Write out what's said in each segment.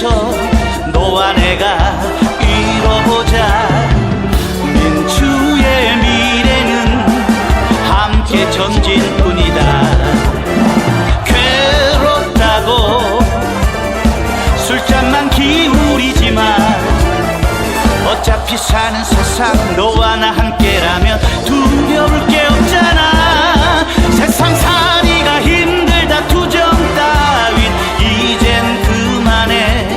위해서 너와 내가 이뤄보자. 민주의 미래는 함께 전진뿐이다. 괴롭다고 술잔만 기울이지만 어차피 사는 세상 너와 나 함께라면 두려울 게 없잖아. 세상살이가 힘들다 투정 따윈 이젠 그만해.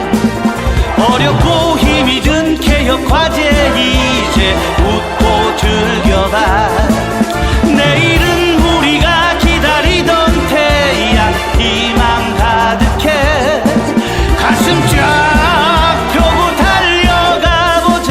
어렵고 힘이 든 개혁 과제 이제 웃고 즐겨봐. 내일은 우리가 기다리던 태양 희망 가득해. 가슴 쫙 펴고 달려가 보자.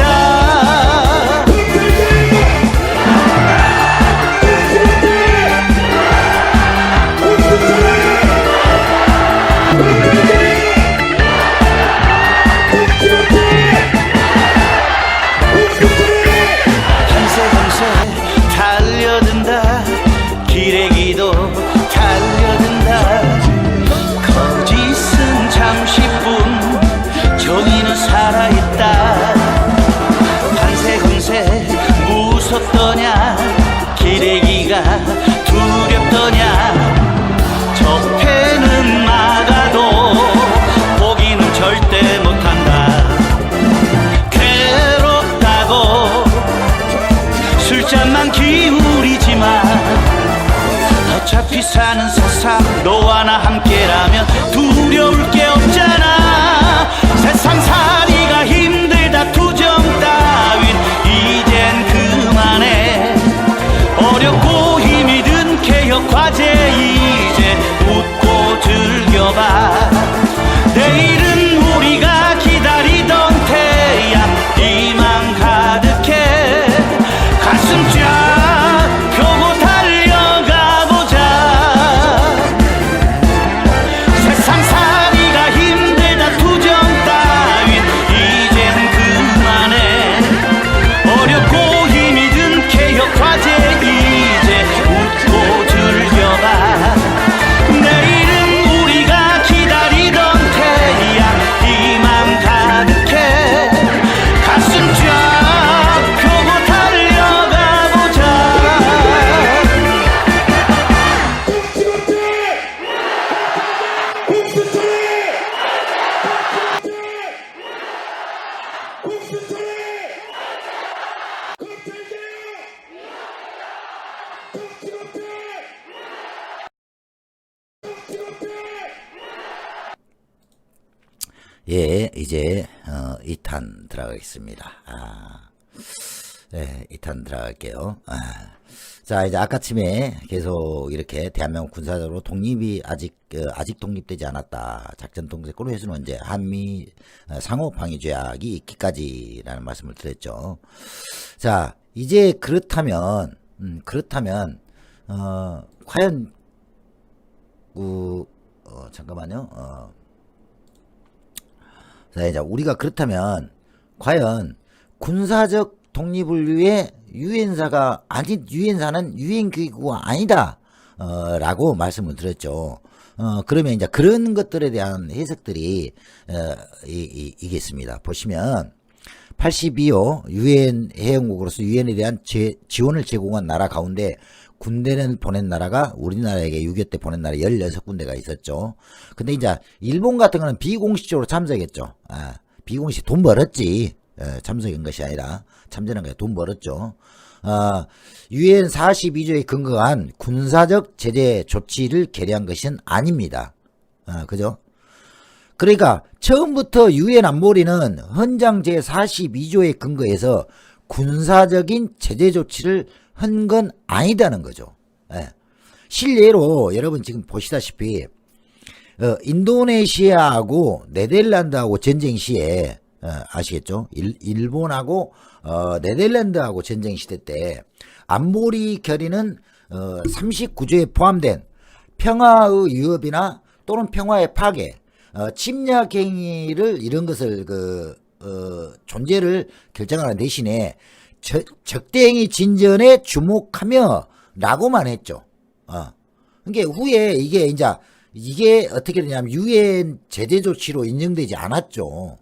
밤새 달려든다. 기레기도 달려든다. 거짓은 잠시뿐 정의는 살아있다. 판세금세 무섭더냐. 기레기가 두렵더냐. 적폐는 막아도 포기는 절대 못한다. 괴롭다고 술잔만 기울이지만 어차피 사는 세상 너와 나 함께라면 두려울 게 없잖아. 세상살이가 힘들다 투정 따윈 이젠 그만해. 어렵고 힘이 든 개혁 과제 이제 웃고 즐겨봐. 내일은 우리가 기다리던 태양 희망 가득해. 가슴 쫙 펴고 달려가 보자. 세상살이가 힘들다 투정 따윈 이젠 그만해. 어렵고 힘이 든 개혁 과제 이제 웃고 즐겨봐. 내일은 우리가 기다리던 태양 희망 가득해. 가슴 쫙 펴고 달려가 보자. 예, 이제 2탄 들어가겠습니다. 네, 2탄 들어갈게요. 자, 이제 아까쯤에 계속 이렇게 대한민국 군사적으로 독립이 아직 독립되지 않았다. 작전 통제권을 해주는 언제 한미 상호 방위 조약이 있기까지라는 말씀을 드렸죠. 자, 이제 그렇다면 과연 잠깐만요. 자, 이제 우리가 그렇다면 과연 군사적 독립을 위해 유엔사는 유엔기구가 아니다 라고 말씀을 드렸죠. 그러면 이제 그런 것들에 대한 해석들이 이겠습니다. 보시면 82호 유엔 회원국으로서 유엔에 대한 지원을 제공한 나라 가운데 군대는 보낸 나라가 우리나라에게 6.25 때 보낸 나라 16군데가 있었죠. 근데 이제 일본 같은 거는 비공식적으로 참석했죠. 비공식 돈 벌었지. 참석한 것이 아니라 참전한 거에 돈 벌었죠. 유엔 42조에 근거한 군사적 제재 조치를 결의한 것은 아닙니다. 그죠? 그러니까 처음부터 유엔 안보리는 헌장 제42조에 근거해서 군사적인 제재 조치를 한 건 아니다는 거죠. 실례로 여러분 지금 보시다시피 인도네시아하고 네덜란드하고 전쟁 시에 아시겠죠? 일본하고 네덜란드하고 전쟁 시대 때 안보리 결의는 39조에 포함된 평화의 위협이나 또는 평화의 파괴, 침략 행위를 이런 것을 존재를 결정하는 대신에 적대행위 진전에 주목하며 라고만 했죠. 그러니까 후에 이게 이제 이게 어떻게 되냐면 유엔 제재 조치로 인정되지 않았죠.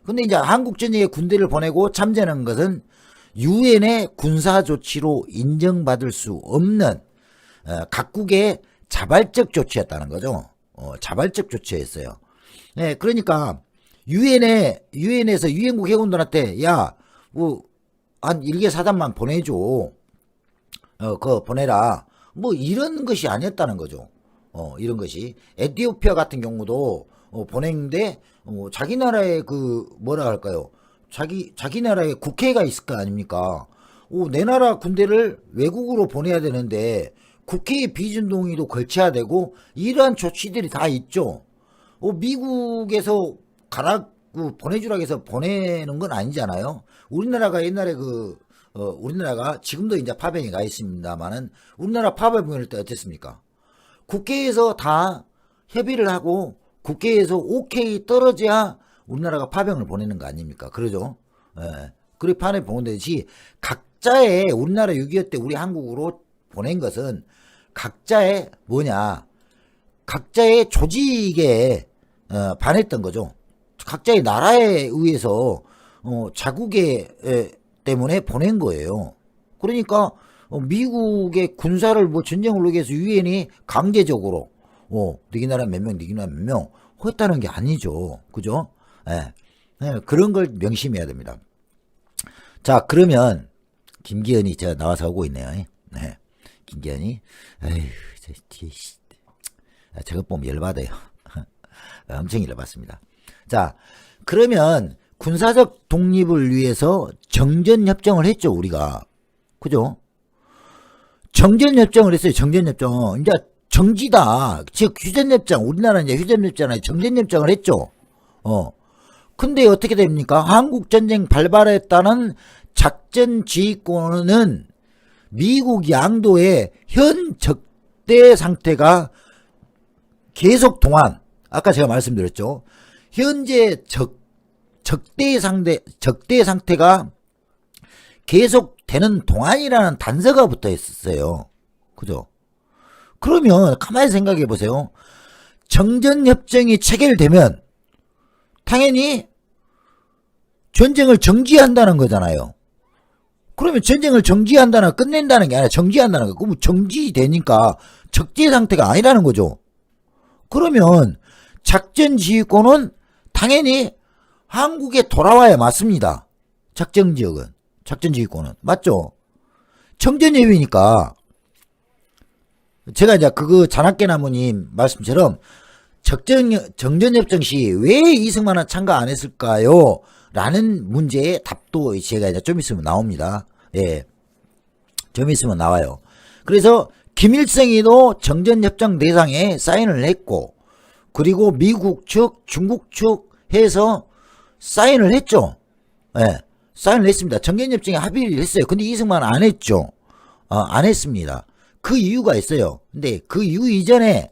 근데 이제 한국 전역에 군대를 보내고 참전한 것은 유엔의 군사 조치로 인정받을 수 없는 각국의 자발적 조치였다는 거죠. 자발적 조치였어요. 네, 그러니까 유엔에서 유엔국 회원들한테 야, 뭐 한 일개 사단만 보내줘. 그거 보내라. 뭐 이런 것이 아니었다는 거죠. 이런 것이 에티오피아 같은 경우도 보냈는데 자기 나라의 그 뭐라 할까요? 자기 나라에 국회가 있을 거 아닙니까? 내 나라 군대를 외국으로 보내야 되는데 국회의 비준동의도 걸쳐야 되고 이러한 조치들이 다 있죠. 미국에서 보내주라고 해서 보내는 건 아니잖아요. 우리나라가 옛날에 우리나라가 지금도 이제 파병이 가 있습니다만은 우리나라 파병 보낼 때 어땠습니까? 국회에서 다 협의를 하고 국회에서 오케이 떨어져야 우리나라가 파병을 보내는 거 아닙니까? 그러죠? 예. 그리고 파병을 보내듯이 각자의 우리나라 6.25 때 우리 한국으로 보낸 것은 각자의 각자의 조직에 반했던 거죠. 각자의 나라에 의해서 자국에 때문에 보낸 거예요. 그러니까 미국의 군사를 뭐 전쟁을 하기 위해서 유엔이 강제적으로 너희 나라 몇 명, 너희 나라 몇 명 했다는 게 아니죠. 그죠? 예. 그런 걸 명심해야 됩니다. 자, 그러면 김기현이 제가 나와서 오고 있네요. 네. 김기현이 저것 보면 열받아요. 엄청 열받습니다. 자, 그러면 군사적 독립을 위해서 정전협정을 했죠, 우리가. 그죠? 정전협정을 했어요, 정전협정. 이제 정지다. 즉, 휴전협정. 우리나라는 이제 휴전협정에 정전협정을 했죠. 근데 어떻게 됩니까? 한국전쟁 발발했다는 작전 지휘권은 미국 양도의 현 적대 상태가 계속 동안, 아까 제가 말씀드렸죠. 현재 적대 상태가 계속되는 동안이라는 단서가 붙어 있었어요. 그죠? 그러면 가만히 생각해 보세요. 정전협정이 체결되면 당연히 전쟁을 정지한다는 거잖아요. 그러면 전쟁을 정지한다나 끝낸다는 게 아니라 정지한다는 거. 그럼 정지되니까 적대 상태가 아니라는 거죠. 그러면 작전 지휘권은 당연히 한국에 돌아와야 맞습니다. 작전 지역은. 작전 지휘권은. 맞죠? 청전예비니까. 제가 이제 자나깨나무님 말씀처럼 정전협정 시 왜 이승만은 참가 안 했을까요? 라는 문제의 답도 제가 이제 좀 있으면 나옵니다. 예. 좀 있으면 나와요. 그래서 김일성이도 정전협정 대상에 사인을 했고, 그리고 미국 측, 중국 측 해서 사인을 했죠. 예. 사인을 했습니다. 정전협정에 합의를 했어요. 근데 이승만은 안 했죠. 안 했습니다. 그 이유가 있어요. 근데 그 이유 이전에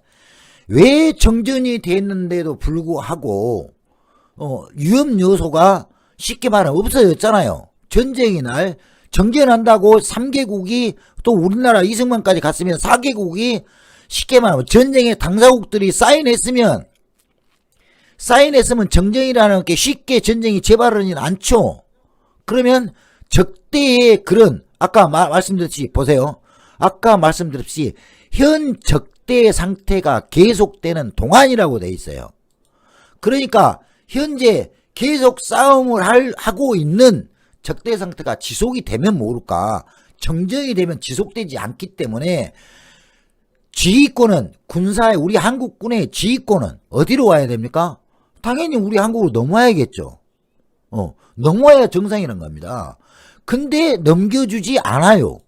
왜 정전이 됐는데도 불구하고 위험 요소가 쉽게 말하면 없어졌잖아요. 전쟁의 날 정전한다고 3개국이 또 우리나라 이승만까지 갔으면 4개국이 쉽게 말하면 전쟁의 당사국들이 사인했으면 정전이라는 게 쉽게 전쟁이 재발하지는 않죠. 그러면 적대의 그런 아까 말씀드렸듯이 보세요. 아까 말씀드렸듯이 현 적대 상태가 계속되는 동안이라고 돼 있어요. 그러니까 현재 계속 싸움을 하고 있는 적대 상태가 지속이 되면 모를까 정전이 되면 지속되지 않기 때문에 지휘권은 군사의 우리 한국군의 지휘권은 어디로 와야 됩니까? 당연히 우리 한국으로 넘어와야겠죠. 넘어와야 정상이라는 겁니다. 근데 넘겨주지 않아요.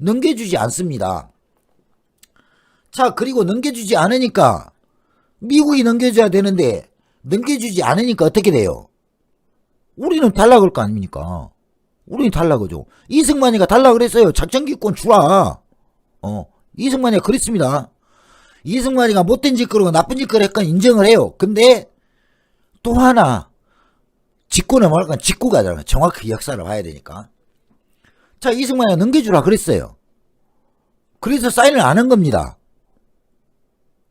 넘겨주지 않습니다. 자, 그리고 넘겨주지 않으니까 미국이 넘겨줘야 되는데 넘겨주지 않으니까 어떻게 돼요? 우리는 탈락할 거 아닙니까? 우리는 탈락하죠. 이승만이가 탈락을 했어요. 작전기권 주라. 이승만이가 그랬습니다. 이승만이가 못된 짓거리고 나쁜 짓거리 했건 인정을 해요. 근데 또 하나 직구는 뭐랄까 직구가잖아요. 정확히 역사를 봐야 되니까. 자, 이승만이가 넘겨주라 그랬어요. 그래서 사인을 안 한 겁니다.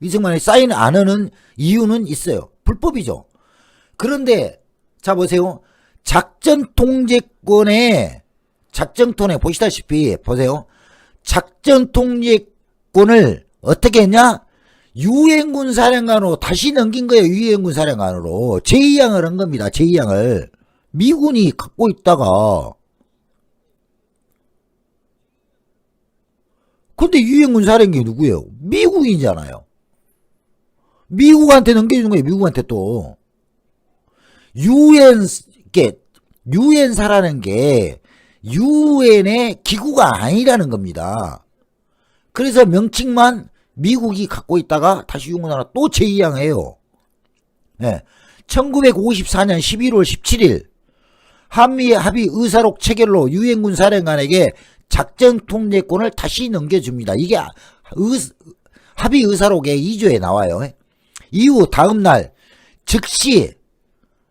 이승만이 사인 안 하는 이유는 있어요. 불법이죠. 그런데 자 보세요. 작전통제권에 보시다시피 보세요. 작전통제권을 어떻게 했냐? 유엔군 사령관으로 다시 넘긴 거예요. 유엔군 사령관으로 제2항을 한 겁니다. 제2항을 미군이 갖고 있다가. 근데 유엔군 사령관이 누구예요? 미국이잖아요. 미국한테 넘겨주는 거예요. 미국한테 또 유엔사라는 게 유엔의 기구가 아니라는 겁니다. 그래서 명칭만 미국이 갖고 있다가 다시 유엔하나 또 제2항해요. 네. 1954년 11월 17일 한미 합의 의사록 체결로 유엔군 사령관에게 작전 통제권을 다시 넘겨줍니다. 이게 합의 의사록의 2조에 나와요. 이후 다음날 즉시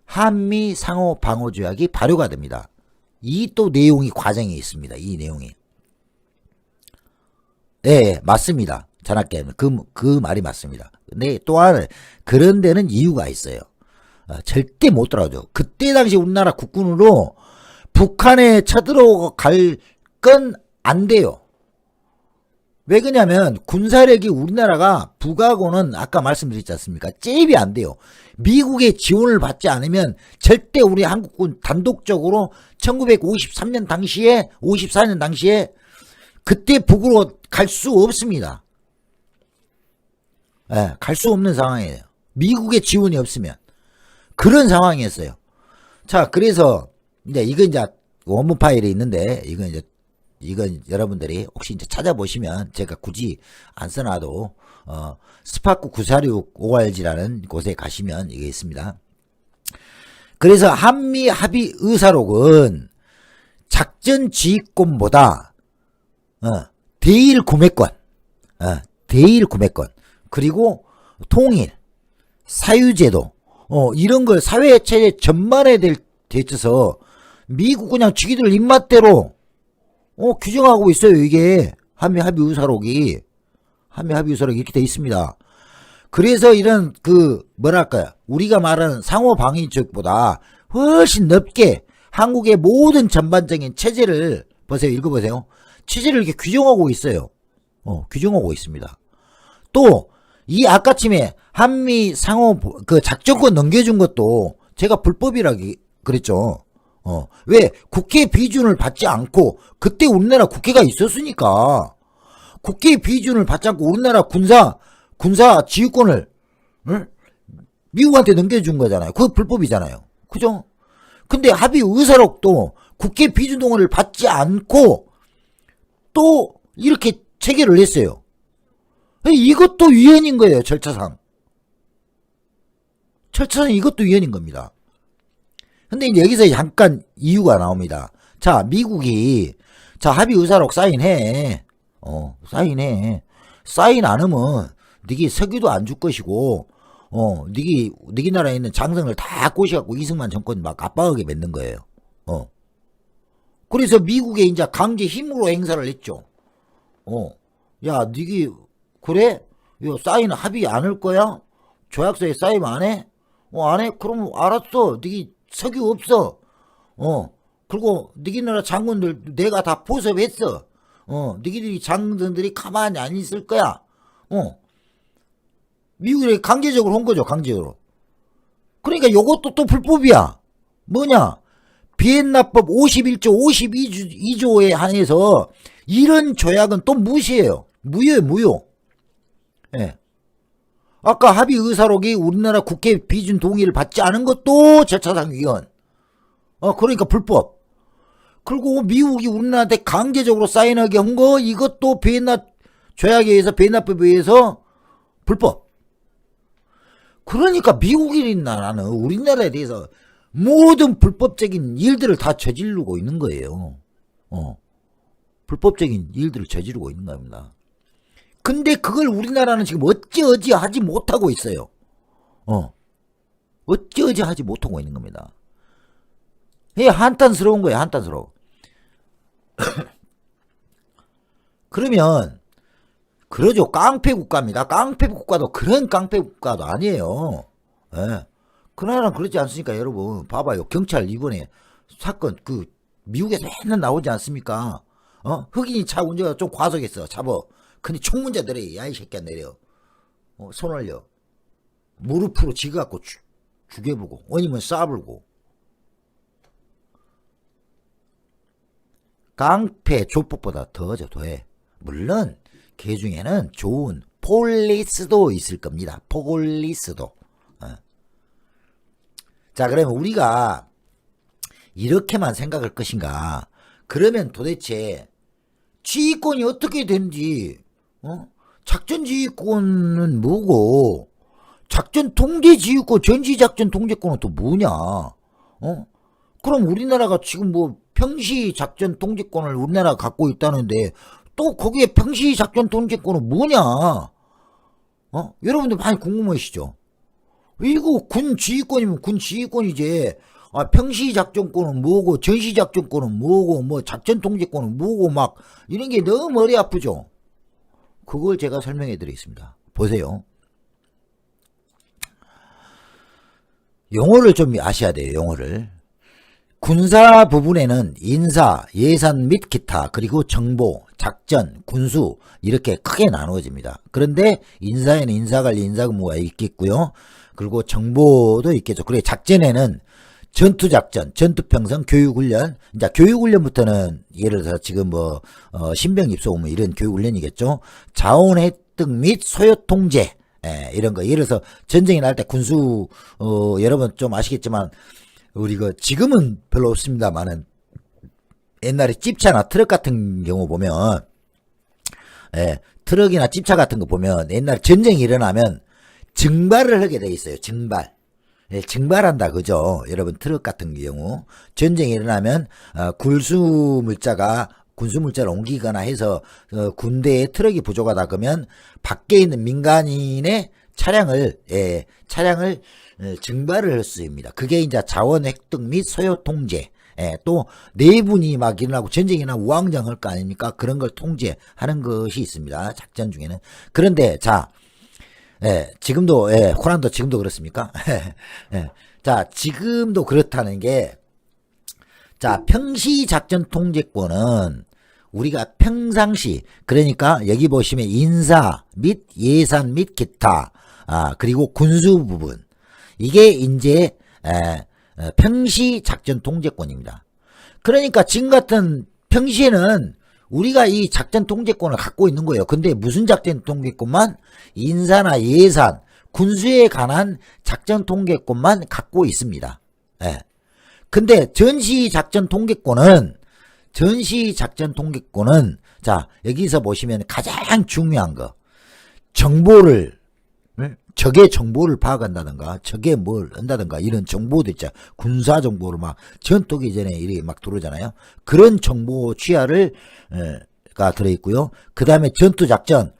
한미 상호 방어 조약이 발효가 됩니다. 이 또 내용이 과정이 있습니다. 이 내용이. 네, 맞습니다. 전학계는 그 말이 맞습니다. 근데 또한 그런 데는 이유가 있어요. 절대 못 들어가죠. 그때 당시 우리나라 국군으로 북한에 쳐들어갈 건 안 돼요. 왜 그러냐면 군사력이 우리나라가 북하고는 아까 말씀드렸지 않습니까? 잽이 안 돼요. 미국의 지원을 받지 않으면 절대 우리 한국군 단독적으로 1953년 당시에 54년 당시에 그때 북으로 갈 수 없습니다. 예, 갈 수 없는 상황이에요. 미국의 지원이 없으면. 그런 상황이었어요. 자, 그래서 이제 원문 파일이 있는데 이건 여러분들이 혹시 이제 찾아보시면 제가 굳이 안 써놔도 스파크 946 ORG라는 곳에 가시면 이게 있습니다. 그래서 한미 합의 의사록은 작전 지휘권보다 대일 구매권, 그리고 통일, 사유제도 이런 걸 사회체제 전반에 대해서 미국 그냥 지기들 입맛대로 규정하고 있어요. 이게 한미 합의 의사록이 이렇게 돼 있습니다. 그래서 이런 우리가 말하는 상호 방위적보다 훨씬 넓게 한국의 모든 전반적인 체제를 보세요. 읽어보세요. 체제를 이렇게 규정하고 있어요. 규정하고 있습니다. 또 이 아까쯤에 한미 상호 작전권 넘겨준 것도 제가 불법이라 그랬죠. 왜 국회 비준을 받지 않고 그때 우리나라 국회가 있었으니까 국회 비준을 받지 않고 우리나라 군사 지휘권을 미국한테 넘겨준 거잖아요. 그거 불법이잖아요. 그죠? 근데 합의 의사록도 국회 비준 동의를 받지 않고 또 이렇게 체결을 했어요. 이것도 위헌인 거예요. 절차상 이것도 위헌인 겁니다. 근데 이제 여기서 잠깐 이유가 나옵니다. 자, 미국이 합의 의사록 사인해. 사인 안 하면 니기 석유도 안 줄 것이고 니기 나라에 있는 장성을 다 꼬셔갖고 이승만 정권 막 압박하게 만든 거예요. 그래서 미국에 이제 강제 힘으로 행사를 했죠. 야, 니기 그래? 이거 사인 합의 안 할 거야? 조약서에 사인 안 해? 안 해? 그럼 알았어. 니기 석유 없어. 그리고 니기 나라 장군들 내가 다 포섭했어. 니기들이 장군들이 가만히 안 있을 거야. 미국이 강제적으로 한 거죠. 강제적으로. 그러니까 요것도 또 불법이야. 뭐냐? 비엔나법 51조 52조에 한해서 이런 조약은 또 무시해요. 무효예요. 무효. 예. 아까 합의 의사록이 우리나라 국회 비준 동의를 받지 않은 것도 절차상 위헌. 그러니까 불법. 그리고 미국이 우리나라한테 강제적으로 사인하게 한 거 이것도 비엔나 조약에 의해서 비엔나법에 의해서 불법. 그러니까 미국이 나라는 우리나라에 대해서 모든 불법적인 일들을 다 저지르고 있는 거예요. 불법적인 일들을 저지르고 있는 겁니다. 근데 그걸 우리나라는 지금 어찌어찌 하지 못하고 있어요. 어찌어찌 하지 못하고 있는 겁니다. 이게 한탄스러운 거예요. 한탄스러워. 그러면 그러죠. 깡패 국가입니다. 깡패 국가도 그런 깡패 국가도 아니에요. 예. 그 나라는 그렇지 않습니까, 여러분? 봐봐요. 경찰 이번에 사건 미국에서 맨날 나오지 않습니까? 흑인이 차 운전하다 좀 과속했어. 잡어. 근데 총 문제 내려. 야, 이 새끼야, 내려. 손 올려. 무릎으로 지가갖고 죽여보고, 아니면 쏴불고. 깡패 조폭보다 더해. 물론, 그 중에는 좋은 폴리스도 있을 겁니다. 폴리스도. 자, 그러면 우리가 이렇게만 생각할 것인가? 그러면 도대체 지휘권이 어떻게 되는지, 작전 지휘권은 뭐고, 작전 통제 지휘권, 전시 작전 통제권은 또 뭐냐? 그럼 우리나라가 지금 뭐 평시 작전 통제권을 우리나라가 갖고 있다는데 또 거기에 평시 작전 통제권은 뭐냐? 여러분들 많이 궁금하시죠? 이거 군 지휘권이면 군 지휘권이지. 평시 작전권은 뭐고, 전시 작전권은 뭐고, 뭐 작전 통제권은 뭐고, 막 이런 게 너무 머리 아프죠. 그걸 제가 설명해 드리겠습니다. 보세요. 용어를 좀 아셔야 돼요. 용어를. 군사 부분에는 인사, 예산 및 기타, 그리고 정보, 작전, 군수 이렇게 크게 나누어집니다. 그런데 인사에는 인사관리, 인사근무가 있겠고요. 그리고 정보도 있겠죠. 그리고 작전에는 전투작전, 전투평성, 교육훈련. 이제 교육훈련부터는 예를 들어서 지금 뭐 신병 입소 뭐 이런 교육훈련이겠죠. 자원 획득 및 소요 통제, 이런 거. 예를 들어서 전쟁이 날 때 군수 여러분 좀 아시겠지만 우리 지금은 별로 없습니다만은 옛날에 찝차나 트럭 같은 경우 보면 트럭이나 찝차 같은 거 보면 옛날 전쟁이 일어나면 증발을 하게 돼 있어요. 증발. 증발한다 그죠? 여러분 트럭 같은 경우 전쟁이 일어나면 군수 물자를 옮기거나 해서 군대에 트럭이 부족하다 그러면 밖에 있는 민간인의 차량을 증발을 할 수 있습니다. 그게 이제 자원 획득 및 소요 통제. 또 내분이 막 일어나고 전쟁이나 우왕좌왕 할 거 아닙니까? 그런 걸 통제하는 것이 있습니다. 작전 중에는. 그런데 자, 지금도 호란도 지금도 그렇습니까? 자, 지금도 그렇다는 게, 자, 평시 작전 통제권은 우리가 평상시, 그러니까 여기 보시면 인사 및 예산 및 기타, 그리고 군수 부분, 이게 이제 평시 작전 통제권입니다. 그러니까 지금 같은 평시에는 우리가 이 작전 통제권을 갖고 있는 거예요. 근데 무슨 작전 통제권만? 인사나 예산, 군수에 관한 작전 통제권만 갖고 있습니다. 근데 전시 작전 통제권은 자, 여기서 보시면 가장 중요한 거, 정보를, 적의 정보를 파악한다든가, 적의 뭘 한다든가, 이런 정보도 있죠. 군사 정보를 막 전투기 전에 이렇게 막 들어오잖아요. 그런 정보 취하를, 가 들어있고요. 그 다음에 전투작전,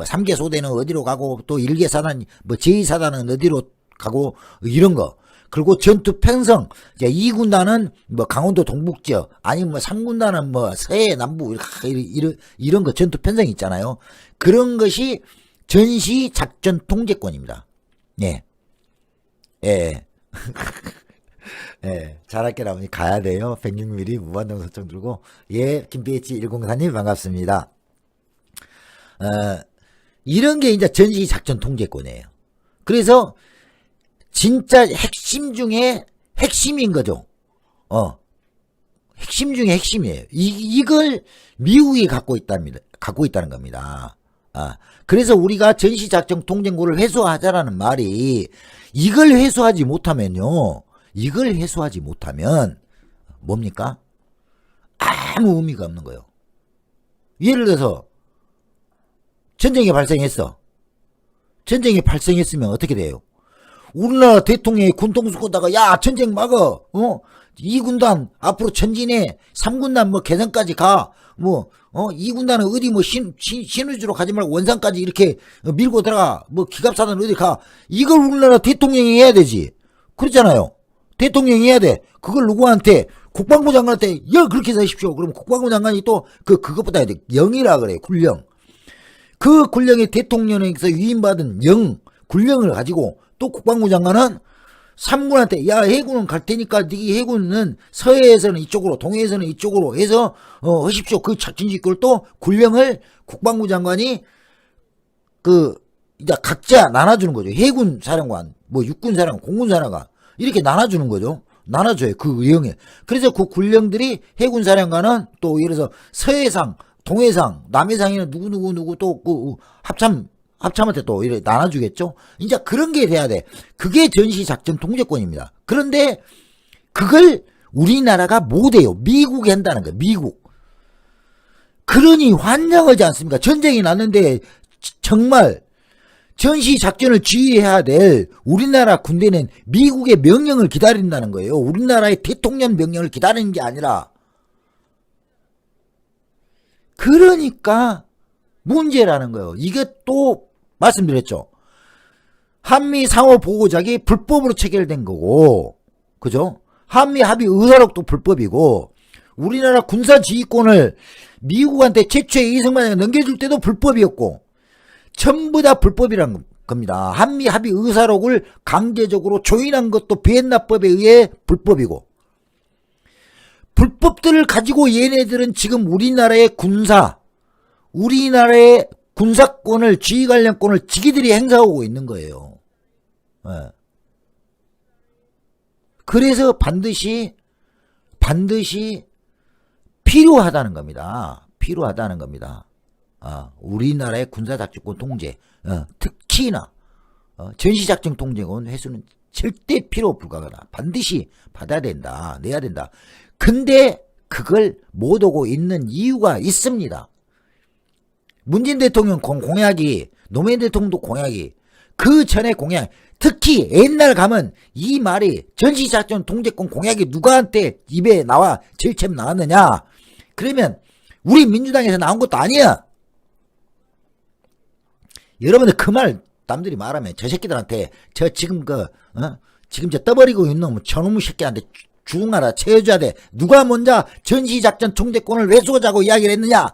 삼개 소대는 어디로 가고, 또 일개 사단, 제2사단은 어디로 가고, 이런 거. 그리고 전투 편성, 이제 2군단은 강원도 동북지역, 아니면 3군단은 서해, 남부, 이런 거 전투 편성이 있잖아요. 그런 것이 전시 작전 통제권입니다. 잘할게 나오니 가야 돼요. 106mm 무한정 설정 들고. 김PH 104님 반갑습니다. 이런 게 이제 전시 작전 통제권이에요. 그래서 진짜 핵심 중에 핵심인 거죠. 핵심 중에 핵심이에요. 이걸 미국이 갖고 있다는 겁니다. 그래서 우리가 전시작전 통제권을 회수하자라는 말이, 이걸 회수하지 못하면 뭡니까? 아무 의미가 없는 거예요. 예를 들어서 전쟁이 발생했으면 어떻게 돼요? 우리나라 대통령이 군통수 걷다가 야 전쟁 막어, 2군단 앞으로 전진해, 3군단 개성까지 가, 2군단은 어디 신의주로 가지 말고 원산까지 이렇게 밀고 들어가, 기갑사단 어디 가, 이걸 우리나라 대통령이 해야 되지. 그렇잖아요. 대통령이 해야 돼. 그걸 누구한테? 국방부 장관한테 그렇게 해서 하십시오. 그럼 국방부 장관이 또 그것보다 해야 돼. 영이라 그래요. 군령. 그 군령의 대통령에게서 위임받은 군령을 가지고 또 국방부 장관은 삼군한테 야 해군은 갈 테니까 네 해군은 서해에서는 이쪽으로 동해에서는 이쪽으로 해서 하십시오. 그 작전지휘권을 또 군령을 국방부 장관이 이제 각자 나눠주는 거죠. 해군 사령관, 뭐 육군 사령관, 공군 사령관 이렇게 나눠주는 거죠. 나눠줘요. 그 의형에. 그래서 그 군령들이 해군 사령관은 또 예를 들어서 서해상, 동해상, 남해상에는 누구 또 합참한테 또 이렇게 나눠주겠죠. 이제 그런 게 돼야 돼. 그게 전시작전 통제권입니다. 그런데 그걸 우리나라가 못해요. 미국이 한다는 거예요. 미국. 그러니 환장하지 않습니까? 전쟁이 났는데 정말 전시작전을 지휘해야 될 우리나라 군대는 미국의 명령을 기다린다는 거예요. 우리나라의 대통령 명령을 기다리는 게 아니라. 그러니까 문제라는 거예요. 이게 또 말씀드렸죠. 한미 상호 보고작이 불법으로 체결된 거고, 그죠? 한미 합의 의사록도 불법이고, 우리나라 군사 지휘권을 미국한테 최초의 이승만에게 넘겨줄 때도 불법이었고, 전부 다 불법이란 겁니다. 한미 합의 의사록을 강제적으로 조인한 것도 비엔나법에 의해 불법이고, 불법들을 가지고 얘네들은 지금 우리나라의 군사권을, 지휘 관련권을 지기들이 행사하고 있는 거예요. 네. 그래서 반드시 필요하다는 겁니다. 필요하다는 겁니다. 우리나라의 군사작전권 통제, 특히나 전시작전 통제권 회수는 절대 필요 불가하다. 반드시 받아야 된다. 내야 된다. 근데 그걸 못하고 있는 이유가 있습니다. 문재인 대통령 공약이, 노무현 대통령도 공약이, 그 전에 공약, 특히 옛날 가면 이 말이 전시작전 통제권 공약이 누구한테 입에 나와 제일 처음 나왔느냐? 그러면 우리 민주당에서 나온 것도 아니야. 여러분들 그 말 남들이 말하면 저 새끼들한테 지금 저 떠버리고 있는 놈 저놈의 새끼한테 죽어라 채워줘야 돼. 누가 먼저 전시작전 통제권을 왜소하자고 이야기를 했느냐?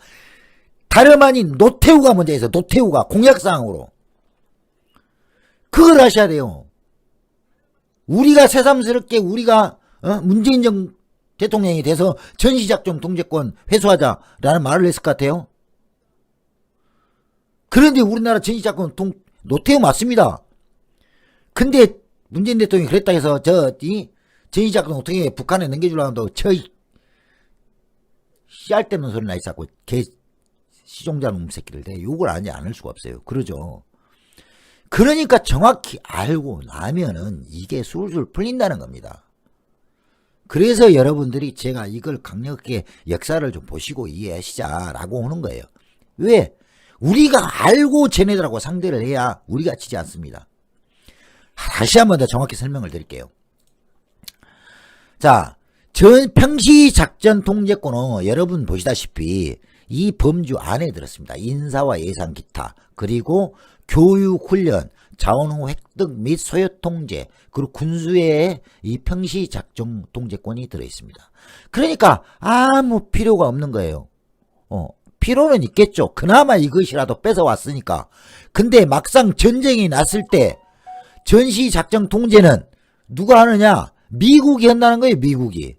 다름 아닌 노태우가 먼저 해서 노태우가 공약사항으로 그걸 하셔야 돼요. 우리가 새삼스럽게 문재인 대통령이 돼서 전시작전 통제권 회수하자라는 말을 했을 것 같아요. 그런데 우리나라 전시작전 노태우 맞습니다. 근데 문재인 대통령이 그랬다 해서 전시작전 어떻게 북한에 넘겨주려고 한다고 씨알 때는 소리 나 있었고 시종자 놈 새끼들 대 욕을 하지 않을 수가 없어요. 그러죠. 그러니까 정확히 알고 나면은 이게 술술 풀린다는 겁니다. 그래서 여러분들이 제가 이걸 강력하게 역사를 좀 보시고 이해하시자라고 하는 거예요. 왜? 우리가 알고 쟤네들하고 상대를 해야 우리가 지지 않습니다. 다시 한번 더 정확히 설명을 드릴게요. 자, 평시작전 통제권은 여러분 보시다시피 이 범주 안에 들었습니다. 인사와 예산 기타, 그리고 교육, 훈련, 자원후 획득 및 소요 통제, 그리고 군수의 이 평시작전 통제권이 들어있습니다. 그러니까 아무 필요가 없는 거예요. 필요는 있겠죠. 그나마 이것이라도 뺏어왔으니까. 근데 막상 전쟁이 났을 때 전시작전 통제는 누가 하느냐? 미국이 한다는 거예요. 미국이.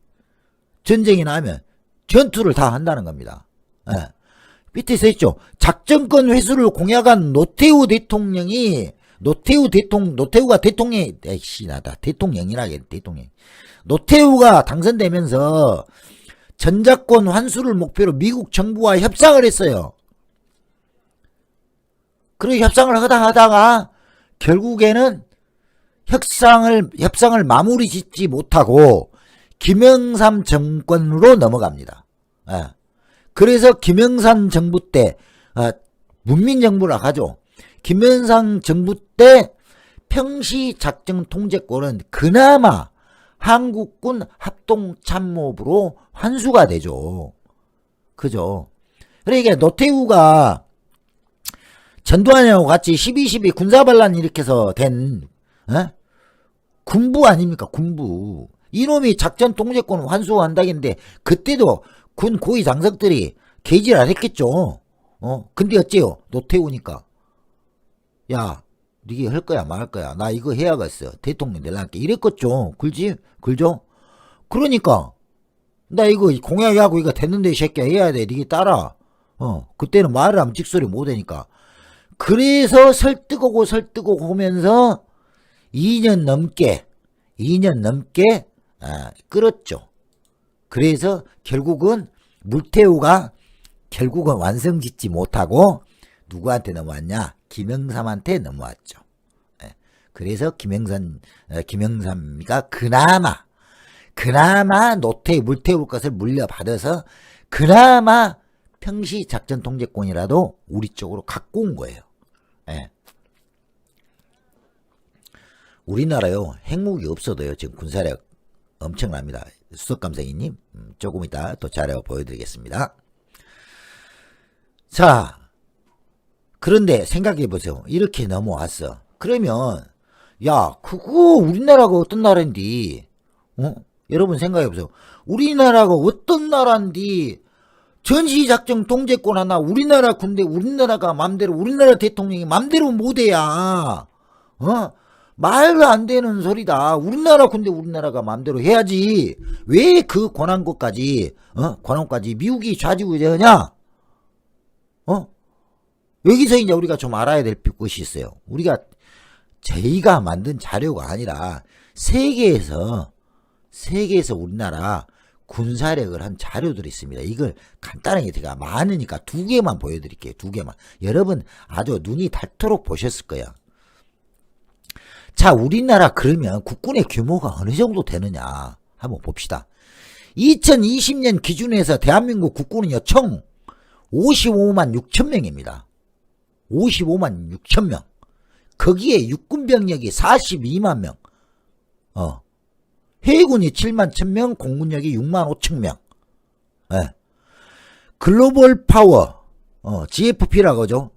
전쟁이 나면 전투를 다 한다는 겁니다. 예. 밑에 써있죠. 작전권 회수를 공약한 노태우가 대통령이, 노태우가 당선되면서 전작권 환수를 목표로 미국 정부와 협상을 했어요. 그리고 협상을 하다가 결국에는 협상을 마무리 짓지 못하고 김영삼 정권으로 넘어갑니다. 예. 그래서 김영삼 정부 때 문민정부라 하죠. 김영삼 정부 때 평시작전 통제권은 그나마 한국군 합동참모부로 환수가 되죠. 그죠? 그러니까 노태우가 전두환이하고 같이 12.12 군사반란 일으켜서 된 군부 아닙니까? 군부. 이놈이 작전 통제권 환수한다겠는데 그때도 군 고위 장성들이 개질 안 했겠죠. 근데 어째요? 노태우니까. 야, 니게 할 거야, 말 거야. 나 이거 해야겠어. 대통령 되려니까. 이랬겠죠. 글죠? 그러니까. 나 이거 공약하고 이거 됐는데 이 새끼야 해야 돼. 니게 따라. 그때는 말을 하면 찍소리 못 하니까. 그래서 설득하고 하면서 2년 넘게 끌었죠. 그래서 결국은 물태우가 결국은 완성 짓지 못하고 누구한테 넘어왔냐? 김영삼한테 넘어왔죠. 그래서 김영삼이가 그나마 물태우 것을 물려받아서 그나마 평시 작전 통제권이라도 우리 쪽으로 갖고 온 거예요. 우리나라요 핵무기 없어도요 지금 군사력 엄청납니다. 수석감사위님 조금 이따 또 자료 보여드리겠습니다. 자, 그런데 생각해보세요. 이렇게 넘어왔어. 그러면 야 그거 우리나라가 어떤 나라인데 여러분 생각해보세요. 우리나라가 어떤 나라인데 전시작전 통제권 하나 우리나라 군대 우리나라가 맘대로 우리나라 대통령이 맘대로 못해야 말도 안 되는 소리다. 우리나라 군대 우리나라가 맘대로 해야지. 왜 그 권한까지 미국이 좌지우지하냐? 여기서 이제 우리가 좀 알아야 될 것이 있어요. 저희가 만든 자료가 아니라 세계에서 우리나라 군사력을 한 자료들이 있습니다. 이걸 간단하게 제가 많으니까 2개만 보여드릴게요. 2개만. 여러분 아주 눈이 닳도록 보셨을 거예요. 자, 우리나라 그러면 국군의 규모가 어느 정도 되느냐 한번 봅시다. 2020년 기준에서 대한민국 국군은요 총 55만 6천 명입니다. 55만 6천 명. 거기에 육군 병력이 42만 명. 해군이 7만 1천 명, 공군력이 6만 5천 명. 글로벌 파워, GFP라고 하죠.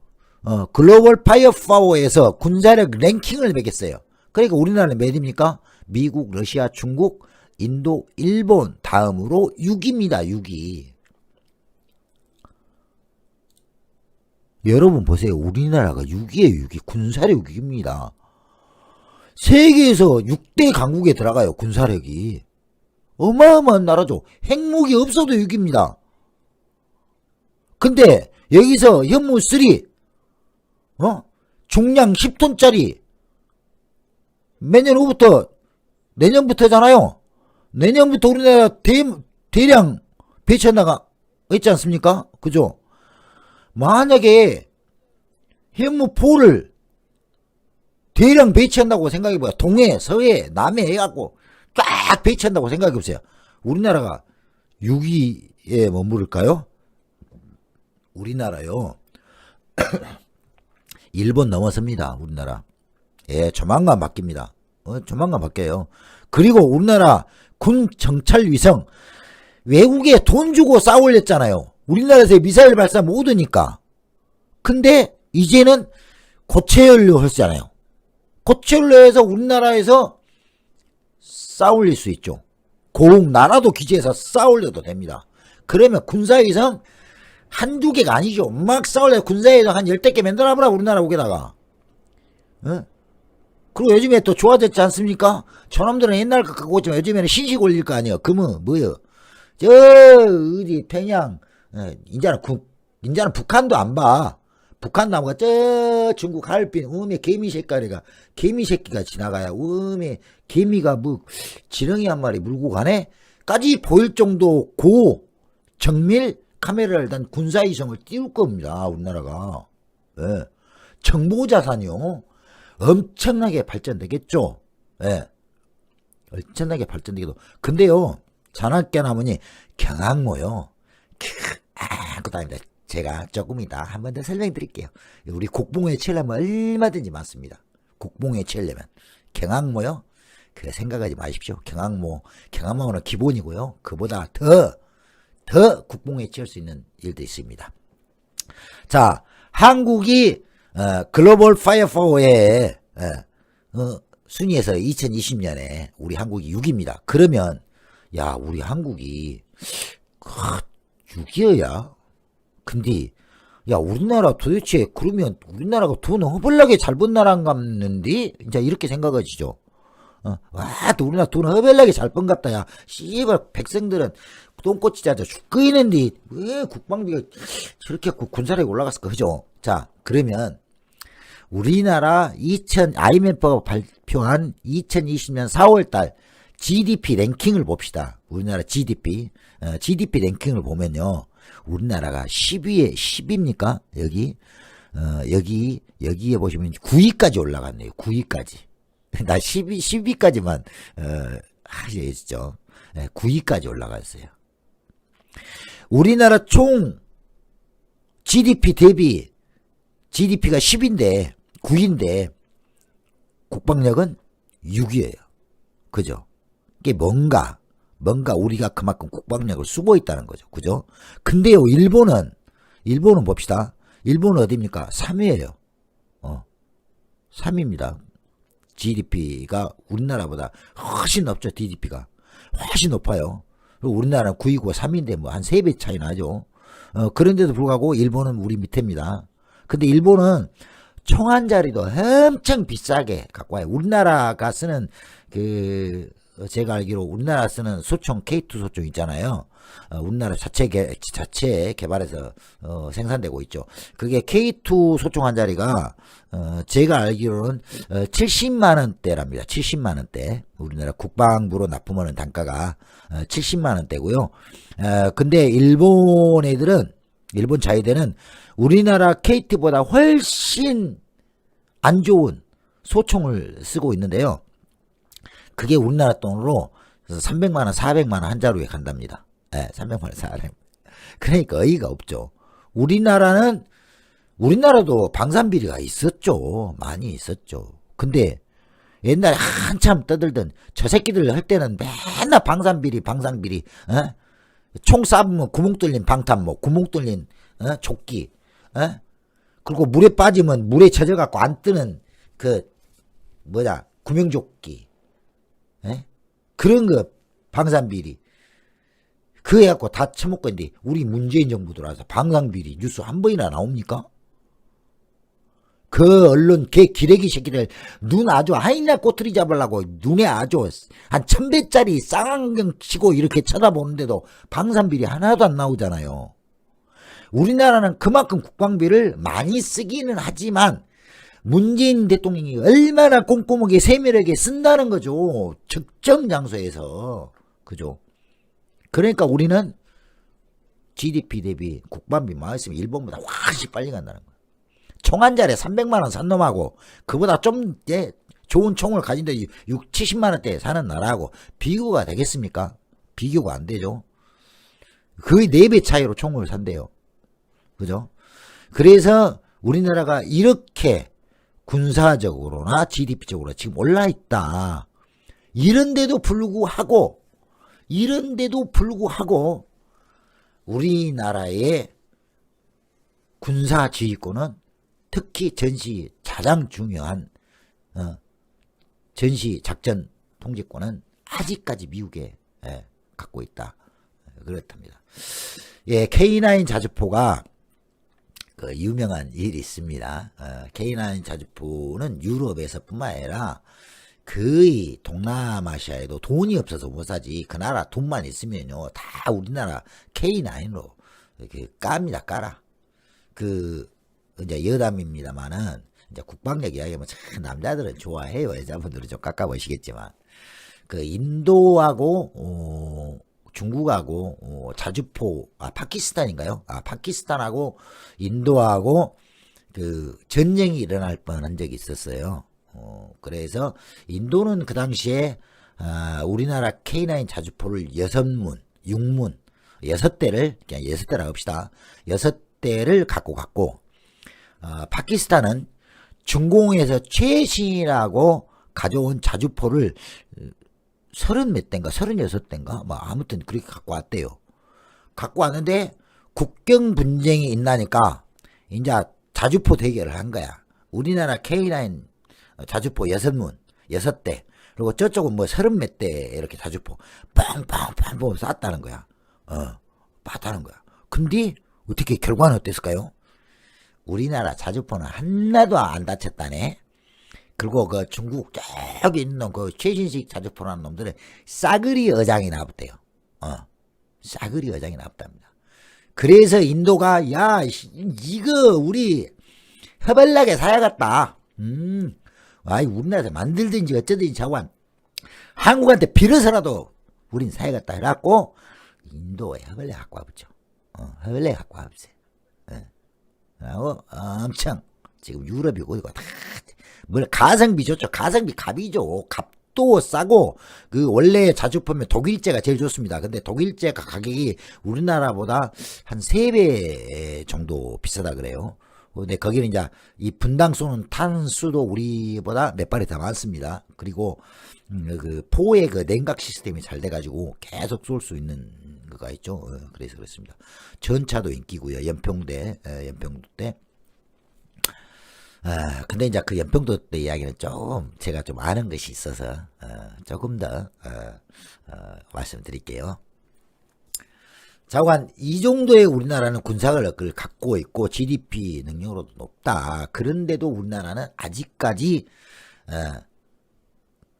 글로벌 파이어 파워에서 군사력 랭킹을 매겼어요. 그러니까 우리나라는 몇입니까? 미국, 러시아, 중국, 인도, 일본 다음으로 6위입니다. 6위. 여러분 보세요. 우리나라가 6위에 6위. 군사력 6위입니다. 세계에서 6대 강국에 들어가요. 군사력이. 어마어마한 나라죠. 핵무기 없어도 6위입니다. 근데 여기서 현무 3 중량 10톤짜리 매년 후부터 내년부터잖아요. 내년부터 우리나라 대량 배치한다가 있지 않습니까? 그죠? 만약에 현무4를 대량 배치한다고 생각해봐요. 동해, 서해, 남해 해갖고 쫙 배치한다고 생각해보세요. 우리나라가 6위에 머무를까요? 우리나라요. 일본 넘어섭니다. 우리나라. 조만간 바뀝니다. 조만간 바뀌어요. 그리고 우리나라 군 정찰 위성 외국에 돈 주고 싸울랬잖아요. 우리나라에서 미사일 발사 못 하니까. 근데 이제는 고체연료 했잖아요. 고체연료에서 우리나라에서 싸울릴 수 있죠. 고흥 나라도 기지에서 싸울려도 됩니다. 그러면 군사위성 한두 개가 아니죠. 막 싸울래 군사위성 한 10개 만들어보라 우리나라 오게다가. 그리고 요즘에 또 좋아졌지 않습니까? 저놈들은 옛날 거 갖고 있지만 요즘에는 신식 올릴 거 아니에요. 그러면 뭐요? 어디 평양 인자는 북한도 안 봐. 북한 나무가 중국 하얼빈 개미 새끼가 지나가야 개미가 지렁이 한 마리 물고 가네까지 보일 정도 정밀 카메라를 단 군사위성을 띄울 겁니다. 우리나라가. 정보자산이요. 엄청나게 발전되겠죠. 엄청나게 발전되기도. 근데요, 자나깨나무니 경항모요. 그것도 아닙니다. 제가 조금 이따 한 번 더 설명드릴게요. 우리 국뽕에 채우려면 얼마든지 많습니다. 국뽕에 채우려면. 경항모요. 그래 생각하지 마십시오. 경항모는 기본이고요. 그보다 더 국뽕에 채울 수 있는 일도 있습니다. 자, 한국이 글로벌 파이어파워의 순위에서 2020년에 우리 한국이 6위입니다. 그러면 야 우리 한국이 6위여야 근데 야, 우리나라 도대체 그러면 우리나라가 돈 허벌나게 잘 번 나라인갑는데 이제 이렇게 생각하시죠. 와, 또 우리나라 돈 허벌나게 잘 번갑다. 야, 씨발 백성들은 똥꼬치 자자 죽고 있는데 왜 국방비가 저렇게 군사력이 올라갔을까, 그죠? 자, 그러면 우리나라 IMF가 발표한 2020년 4월달 GDP 랭킹을 봅시다. 우리나라 GDP 랭킹을 보면요. 우리나라가 10위에 10위입니까? 여기에 보시면 9위까지 올라갔네요. 9위까지. 나 10위까지만, 하셔야죠. 9위까지 올라갔어요. 우리나라 총 GDP 대비 GDP가 10인데, 9인데, 국방력은 6이에요. 그죠? 이게 뭔가 우리가 그만큼 국방력을 쓰고 있다는 거죠. 그죠? 근데요, 일본은 봅시다. 일본은 어디입니까? 3위에요. 3위입니다. GDP가 우리나라보다 훨씬 높죠. GDP가. 훨씬 높아요. 그리고 우리나라는 9위고 3위인데 뭐 한 3배 차이 나죠. 그런데도 불구하고 일본은 우리 밑에입니다. 근데 일본은 총 한 자리도 엄청 비싸게 갖고 와요. 우리나라가 쓰는 제가 알기로 우리나라 쓰는 소총 K2 소총 있잖아요. 우리나라 자체 개발해서 생산되고 있죠. 그게 K2 소총 한 자리가 제가 알기로는 70만 원대랍니다. 70만 원대. 우리나라 국방부로 납품하는 단가가 70만 원대고요. 근데 일본 자위대는 우리나라 K2보다 훨씬 안 좋은 소총을 쓰고 있는데요. 그게 우리나라 돈으로 300만 원, 400만 원 한 자루에 간답니다. 300만 원, 400만 원. 그러니까 어이가 없죠. 우리나라도 방산비리가 있었죠. 많이 있었죠. 근데 옛날에 한참 떠들던 저 새끼들 할 때는 맨날 방산비리, 총 쏴보면 구멍 뚫린 방탄복, 구멍 뚫린 조끼, 그리고 물에 빠지면 물에 젖어갖고 안 뜨는 구명조끼, 그런 거 방산비리 그거 해갖고 다 처먹고 있는데 우리 문재인 정부 들어와서 방산비리 뉴스 한 번이나 나옵니까? 그 언론 기레기 새끼들 눈 아주 하이날 꼬투리 잡으려고 눈에 아주 한 1000배짜리 쌍안경 치고 이렇게 쳐다보는데도 방산비리 하나도 안 나오잖아요. 우리나라는 그만큼 국방비를 많이 쓰기는 하지만 문재인 대통령이 얼마나 꼼꼼하게 세밀하게 쓴다는 거죠. 적정 장소에서. 그죠? 그러니까 우리는 GDP 대비 국방비 많이 있으면 일본보다 훨씬 빨리 간다는 거예요. 총 한 자리에 300만 원 산 놈하고 그보다 좀 좋은 총을 가진다 70만 원대에 사는 나라하고 비교가 되겠습니까? 비교가 안 되죠. 거의 4배 차이로 총을 산대요. 그죠? 그래서 우리나라가 이렇게 군사적으로나 GDP적으로 지금 올라있다. 이런데도 불구하고 우리나라의 군사 지휘권은 특히 전시 가장 중요한 전시 작전 통제권은 아직까지 미국에 갖고 있다. 그렇답니다. K9 자주포가 그 유명한 일이 있습니다. K9 자주포는 유럽에서뿐만 아니라 거의 동남아시아에도 돈이 없어서 못 사지. 그 나라 돈만 있으면요 다 우리나라 K9으로 이렇게 깝니다. 깔아. 이제 여담입니다만은 이제 국방력 이야기하면 참 남자들은 좋아해요. 여자분들은 좀 깎아보시겠지만 인도하고 중국하고 자주포 파키스탄인가요? 파키스탄하고 인도하고 전쟁이 일어날 뻔한 적이 있었어요. 그래서 인도는 그 당시에 우리나라 K9 자주포를 6문 6대를 그냥 6대라고 합시다. 6대를 갖고 갔고 파키스탄은 중공에서 최신이라고 가져온 자주포를 30몇 대인가 36대인가 뭐 아무튼 그렇게 갖고 왔대요. 갖고 왔는데 국경 분쟁이 있나니까 이제 자주포 대결을 한 거야. 우리나라 K9 자주포 6대 그리고 저쪽은 뭐 30몇 대 이렇게 자주포 빵빵빵 쐈다는 거야. 쐈다는 거야. 근데 어떻게 결과는 어땠을까요? 우리나라 자주포는 하나도 안 다쳤다네. 그리고 그 중국 저기 있는 놈, 그 최신식 자주포라는 놈들은 싸그리 어장이 나왔대요. 싸그리 어장이 나왔답니다. 그래서 인도가 야 이거 우리 허벌나게 사야겠다. 아이 우리나라에서 만들든지 어쩌든지 자관 한국한테 빌어서라도 우린 사야겠다 해갖고 인도에 허벌레 갖고 와보죠. 허벌레 갖고 와보세요. 그리고 엄청 지금 유럽이 어디가 다 가성비 좋죠. 가성비 갑이죠. 값도 싸고 그 원래 자주포면 독일제가 제일 좋습니다. 근데 독일제가 가격이 우리나라보다 한 3배 정도 비싸다 그래요. 근데 거기는 이제 이 분당 쏘는 탄수도 우리보다 몇 발이 더 많습니다. 그리고 그 포의 그 냉각 시스템이 잘 돼가지고 계속 쏠 수 있는 거가 있죠. 그래서 그렇습니다. 전차도 인기고요. 연평도 때. 근데 이제 그 연평도 때 이야기는 좀 제가 좀 아는 것이 있어서 조금 더 말씀드릴게요. 자관 이 정도의 우리나라는 군사력을 갖고 있고 GDP 능력으로도 높다. 그런데도 우리나라는 아직까지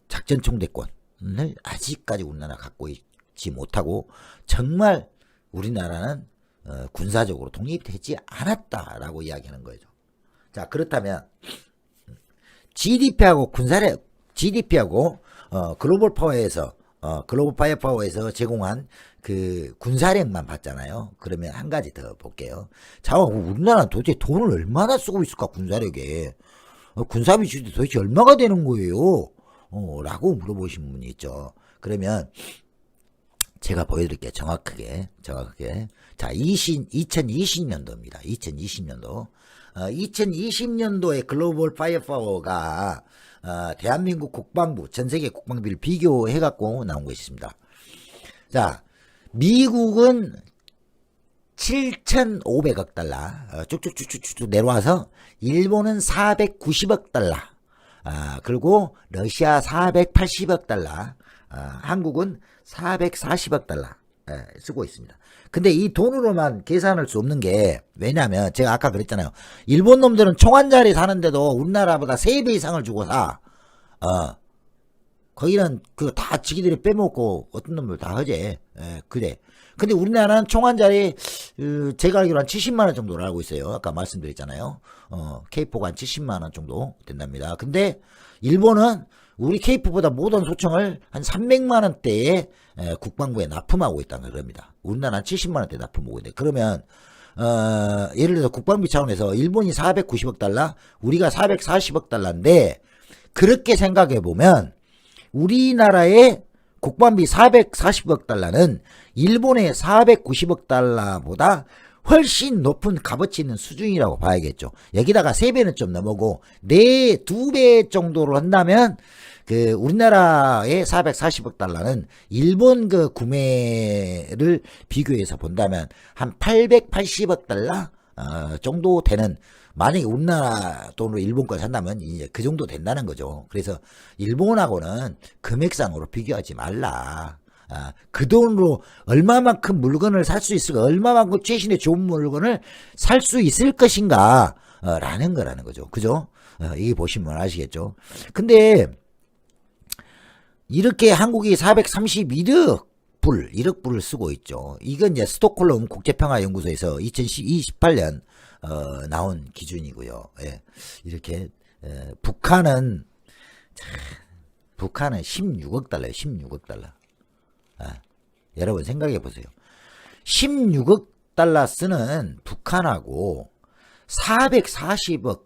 작전 총대권을 아직까지 우리나라 갖고 있지 못하고 정말 우리나라는 군사적으로 독립되지 않았다라고 이야기하는 거죠. 자 그렇다면 GDP하고 군사력, GDP하고 글로벌 파이어파워에서 제공한 그 군사력만 봤잖아요. 그러면 한 가지 더 볼게요. 자, 우리나라는 도대체 돈을 얼마나 쓰고 있을까 군사력에? 군사비 주도 도대체 얼마가 되는 거예요? 라고 물어보신 분이 있죠. 그러면 제가 보여드릴게요. 정확하게. 자, 2020년도입니다. 2020년도. 2020년도에 글로벌 파이어파워가 대한민국 국방부, 전세계 국방비를 비교해갖고 나온 것이 있습니다. 자, 미국은 7,500억 달러, 쭉쭉쭉쭉 내려와서, 일본은 490억 달러, 그리고 러시아 480억 달러, 한국은 440억 달러, 쓰고 있습니다. 근데 이 돈으로만 계산할 수 없는 게, 왜냐면, 제가 아까 그랬잖아요. 일본 놈들은 총 한 자리 사는데도 우리나라보다 3배 이상을 주고 사. 거기는 그 다 지기들이 빼먹고 어떤 놈들 다 허재. 그래. 근데 우리나라는 총 한 자리, 제가 알기로 한 70만원 정도를 알고 있어요. 아까 말씀드렸잖아요. K4가 한 70만원 정도 된답니다. 근데 일본은 우리 K4보다 모든 소총을 한 300만원대에 국방부에 납품하고 있다는 겁니다. 우리나라는 70만원대 납품하고 있는데, 그러면, 예를 들어서 국방비 차원에서 일본이 490억 달러, 우리가 440억 달러인데, 그렇게 생각해 보면, 우리나라의 국방비 440억 달러는 일본의 490억 달러보다 훨씬 높은 값어치 있는 수준이라고 봐야겠죠. 여기다가 3배는 좀 넘어고 2배 정도로 한다면 그 우리나라의 440억 달러는 일본 그 구매를 비교해서 본다면 한 880억 달러 정도 되는, 만약에 우리나라 돈으로 일본 걸 산다면 이제 그 정도 된다는 거죠. 그래서 일본하고는 금액상으로 비교하지 말라. 그 돈으로 얼마만큼 물건을 살 수 있을까, 얼마만큼 최신의 좋은 물건을 살 수 있을 것인가, 라는 거라는 거죠. 그죠? 이게 보시면 아시겠죠? 근데, 이렇게 한국이 431억 불을 쓰고 있죠. 이건 이제 스톡홀름 국제평화연구소에서 2028년, 나온 기준이고요. 예. 이렇게, 북한은 16억 달러예요. 16억 달러. 여러분 생각해 보세요. 16억 달러 쓰는 북한하고 440억,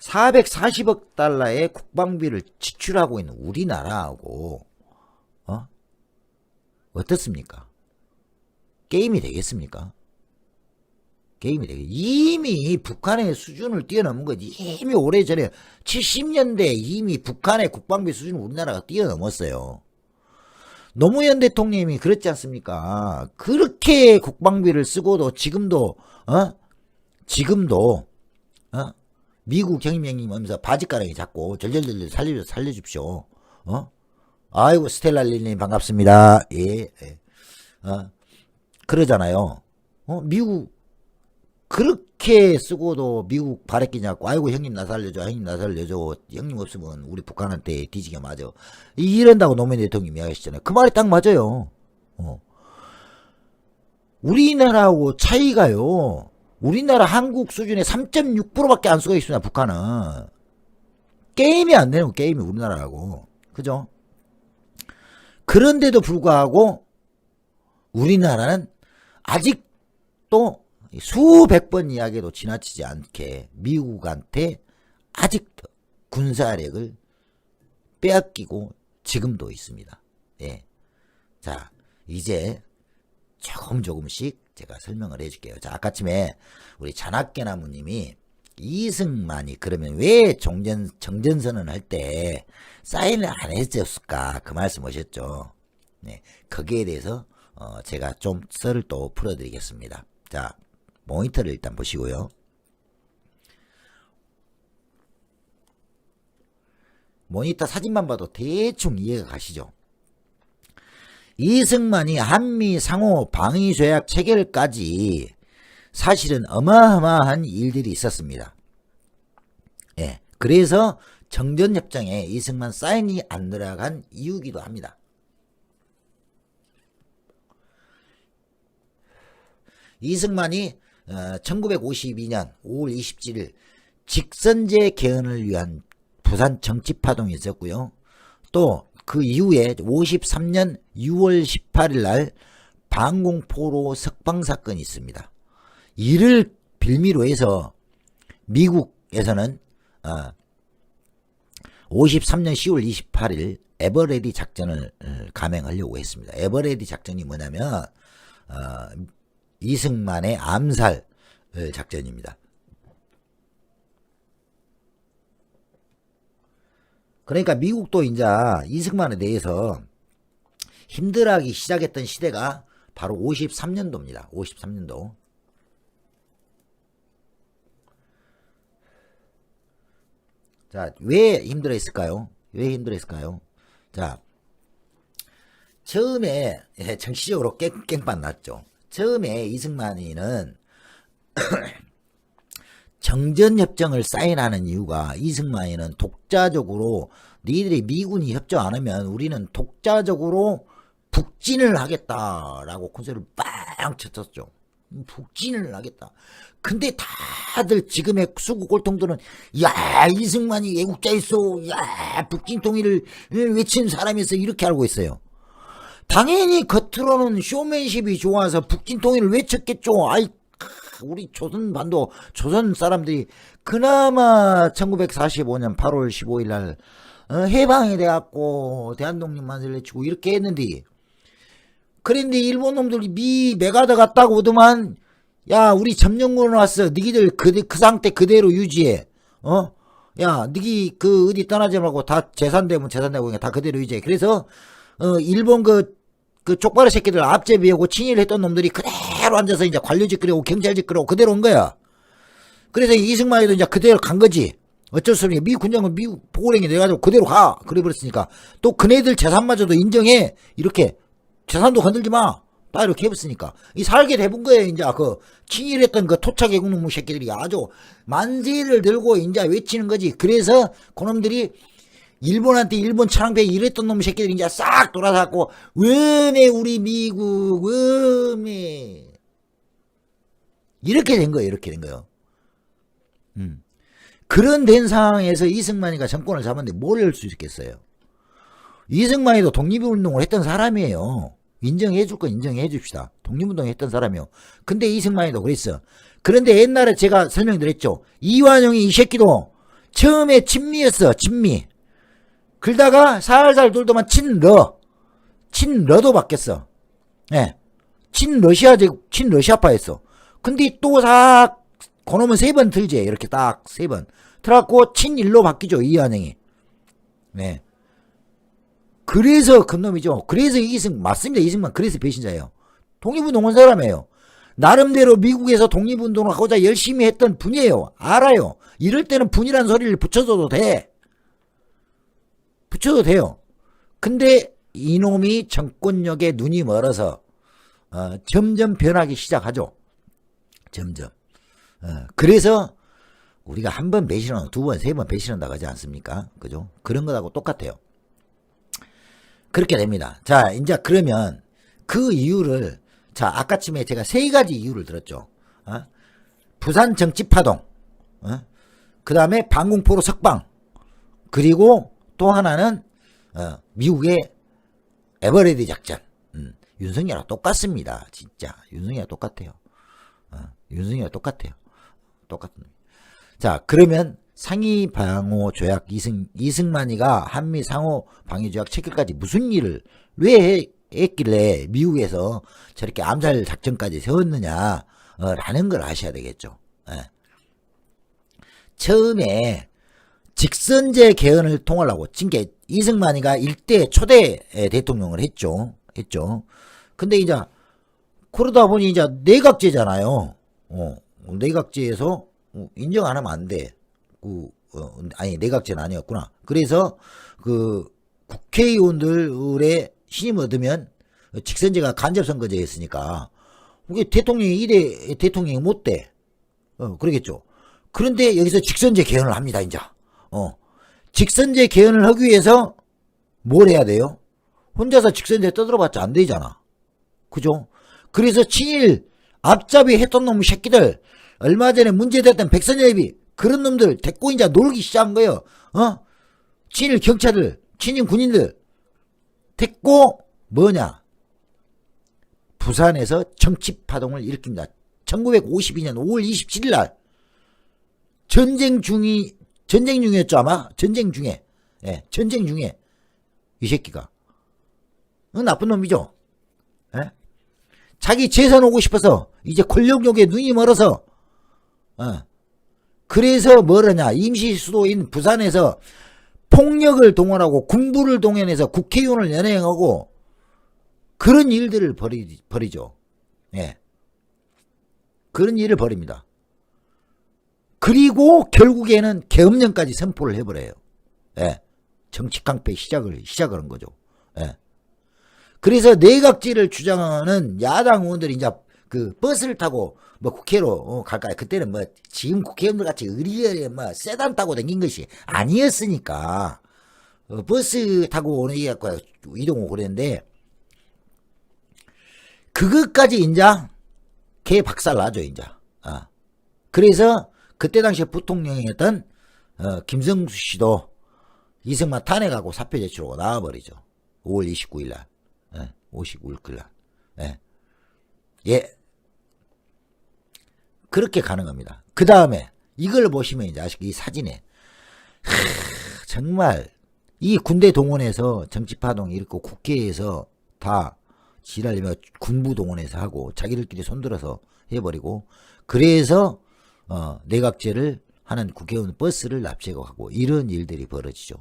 440억 달러의 국방비를 지출하고 있는 우리나라하고, 어떻습니까? 게임이 되겠습니까? 이미 북한의 수준을 뛰어넘은 거지. 이미 오래전에 70년대에 이미 북한의 국방비 수준을 우리나라가 뛰어넘었어요. 노무현 대통령이 그랬지 않습니까? 그렇게 국방비를 쓰고도 지금도 미국 경임행님 하면서 바지가랑이 잡고 절절절 살려줍시오. 아이고 스텔라리님 반갑습니다. 예. 그러잖아요. 미국 그렇게 쓰고도 미국 바랬기냐고 아이고 형님 나 살려줘 형님 나 살려줘 형님 없으면 우리 북한한테 뒤지게 맞아 이런다고 노무현 대통령이 이야기하시잖아요. 그 말이 딱 맞아요. 우리나라하고 차이가요. 우리나라 한국 수준의 3.6%밖에 안 쓰고 있습니다. 북한은 게임이 안 되는 거 게임이 우리나라하고 그죠? 그런데도 불구하고 우리나라는 아직도 수백 번 이야기도 지나치지 않게 미국한테 아직도 군사력을 빼앗기고 지금도 있습니다. 예. 자, 이제 조금씩 제가 설명을 해줄게요. 자, 아까쯤에 우리 잔학계나무님이 이승만이 그러면 왜 정전선언 할 때 사인을 안 해줬을까 그 말씀 하셨죠. 네, 거기에 대해서 제가 좀 썰을 또 풀어드리겠습니다. 자, 모니터를 일단 보시고요. 모니터 사진만 봐도 대충 이해가 가시죠. 이승만이 한미 상호 방위 조약 체결까지 사실은 어마어마한 일들이 있었습니다. 예, 그래서 정전협정에 이승만 사인이 안 들어간 이유기도 합니다. 이승만이 1952년 5월 27일 직선제 개헌을 위한 부산 정치파동이 있었고요. 또 그 이후에 53년 6월 18일 날 방공포로 석방 사건이 있습니다. 이를 빌미로 해서 미국에서는 53년 10월 28일 에버레디 작전을 감행하려고 했습니다. 에버레디 작전이 뭐냐면 이승만의 암살 작전입니다. 그러니까 미국도 이제 이승만에 대해서 힘들어하기 시작했던 시대가 바로 53년도입니다. 53년도. 자, 왜 힘들어했을까요? 왜 힘들어했을까요? 자, 처음에 정치적으로 깽판 났죠. 처음에 이승만이는 정전협정을 사인하는 이유가 이승만이는 독자적으로 니들이 미군이 협정 안 하면 우리는 독자적으로 북진을 하겠다라고 콘서트를 빵 쳤었죠. 북진을 하겠다. 근데 다들 지금의 수구 꼴통들은 야 이승만이 애국자였어. 야 북진 통일을 외친 사람이었어. 이렇게 알고 있어요. 당연히 겉으로는 쇼맨십이 좋아서 북진 통일을 외쳤겠죠. 아이 우리 조선반도 조선 사람들이 그나마 1945년 8월 15일 날 해방이 돼갖고 대한독립만세를 외치고 이렇게 했는데 그런데 일본 놈들이 미 메가더 갔다고 오더만 야 우리 점령군 왔어 니기들 그 상태 그대로 유지해 야 니기 그 어디 떠나지 말고 다 재산되면 재산되고 다 그대로 유지해. 그래서 일본 그 쪽바르 새끼들 앞제비하고 친일을 했던 놈들이 그대로 앉아서 이제 관료직 그리고 경찰직 그리고 그대로 온 거야. 그래서 이승만이도 이제 그대로 간 거지. 어쩔 수 없이 미 군정은 미국 보고령이 돼가지고 그대로 가. 그래 버렸으니까 또 그네들 재산마저도 인정해. 이렇게 재산도 건들지 마. 딱 이렇게 해봤으니까 이 살게 돼본 거예요. 이제 그 친일했던 그 토착 애국놈 새끼들이 아주 만세를 들고 이제 외치는 거지. 그래서 그놈들이 일본한테 일본 창패 이랬던 놈 새끼들이 이제 싹 돌아서갖고 웜에 우리 미국 웜에 이렇게 된 거예요. 이렇게 된 거예요. 그런 된 상황에서 이승만이가 정권을 잡았는데 뭘 할 수 있겠어요. 이승만이도 독립운동을 했던 사람이에요. 인정해 줄 건 인정해 줍시다. 독립운동 했던 사람이요. 근데 이승만이도 그랬어. 그런데 옛날에 제가 설명드렸죠. 이완용이 이 새끼도 처음에 친미였어. 친미. 그러다가 살살 돌더만 친러도 바뀌었어. 예. 친러시아파였어. 근데 또 싹 그놈은 3번 틀지. 이렇게 딱 3번. 틀어갖고 친일로 바뀌죠. 이완영이. 네. 그래서 그놈이죠. 그래서 맞습니다. 이승만 그래서 배신자예요. 독립운동한 사람이에요. 나름대로 미국에서 독립운동을 하고자 열심히 했던 분이에요. 알아요. 이럴 때는 분이라는 소리를 붙여줘도 돼. 붙여도 돼요. 근데 이놈이 정권력에 눈이 멀어서 점점 변하기 시작하죠. 점점. 그래서 우리가 한 번 배신하고 두 번, 세 번 배신한다고 하지 않습니까? 그죠? 그런 것하고 똑같아요. 그렇게 됩니다. 자, 이제 그러면 그 이유를, 자, 아까쯤에 제가 세 가지 이유를 들었죠. 부산 정치파동, 그 다음에 방공포로 석방, 그리고 또 하나는 미국의 에버레디 작전. 윤석열하고 똑같습니다. 진짜 윤석열하고 똑같아요. 윤석열하고 똑같아요. 똑같은. 자, 그러면 상위 방호 조약 이승만이가 한미 상호 방위 조약 체결까지 무슨 일을 왜 했길래 미국에서 저렇게 암살 작전까지 세웠느냐 라는 걸 아셔야 되겠죠. 처음에 직선제 개헌을 통하려고 진짜 이승만이가 일대 초대 대통령을 했죠. 근데 이제 그러다 보니 이제 내각제잖아요. 내각제에서 인정 안 하면 안 돼. 아니 내각제는 아니었구나. 그래서 그 국회의원들의 신임 얻으면 직선제가 간접선거제였으니까 이게 대통령이 2대 대통령이 못 돼. 그러겠죠. 그런데 여기서 직선제 개헌을 합니다. 이제 직선제 개헌을 하기 위해서 뭘 해야 돼요? 혼자서 직선제 떠들어봤자 안 되잖아. 그죠? 그래서 친일 앞잡이 했던 놈 새끼들, 얼마 전에 문제됐던 백선엽이 그런 놈들 데리고 이제 놀기 시작한 거예요. 친일 경찰들, 친일 군인들 데리고 뭐냐? 부산에서 정치파동을 일으킵니다. 1952년 5월 27일 날 전쟁 중이었죠 아마? 전쟁 중에 이 새끼가 나쁜 놈이죠. 자기 재산 오고 싶어서 이제 권력욕에 눈이 멀어서 그래서 뭐라냐, 임시 수도인 부산에서 폭력을 동원하고 군부를 동원해서 국회의원을 연행하고 그런 일들을 벌이죠. 그런 일을 벌입니다. 그리고 결국에는 계엄령까지 선포를 해버려요. 정치 깡패 시작을 한 거죠. 그래서 내각제를 주장하는 야당 의원들이 이제 그 버스를 타고 뭐 국회로 갈까요? 그때는 뭐 지금 국회의원들 같이 의리의리 뭐 세단 타고 다닌 것이 아니었으니까 버스 타고 오는 게 갖고 이동하고 그랬는데 그것까지 이제 개 박살 나죠 이제. 그래서 그때 당시에 부통령이었던 김성수 씨도 이승만 탄핵하고 사표 제출하고 나와버리죠. 5월 29일 날. 59일 날. 그렇게 가는 겁니다. 그 다음에 이걸 보시면 이제 아시고 이 사진에 정말 이 군대 동원해서 정치파동 일으키고 국회에서 다 지랄이며 군부 동원해서 하고 자기들끼리 손들어서 해버리고 그래서 내각제를 하는 국회의원 버스를 납치하고 이런 일들이 벌어지죠.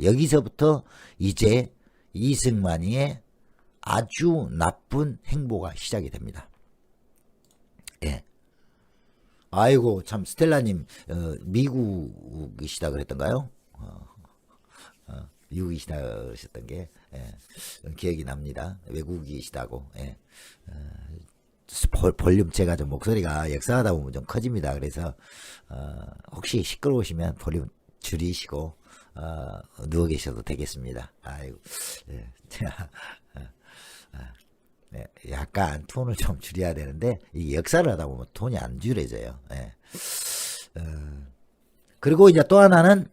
여기서부터 이제 이승만이의 아주 나쁜 행보가 시작이 됩니다. 아이고 참 스텔라님 미국이시다 그랬던가요? 미국이시다 그러셨던 게 기억이 납니다. 외국이시다고. 볼륨 제가 좀 목소리가 역사하다 보면 좀 커집니다. 그래서 혹시 시끄러우시면 볼륨 줄이시고 누워 계셔도 되겠습니다. 아이고 약간 톤을 좀 줄여야 되는데 이 역사를 하다 보면 톤이 안 줄여져요. 그리고 이제 또 하나는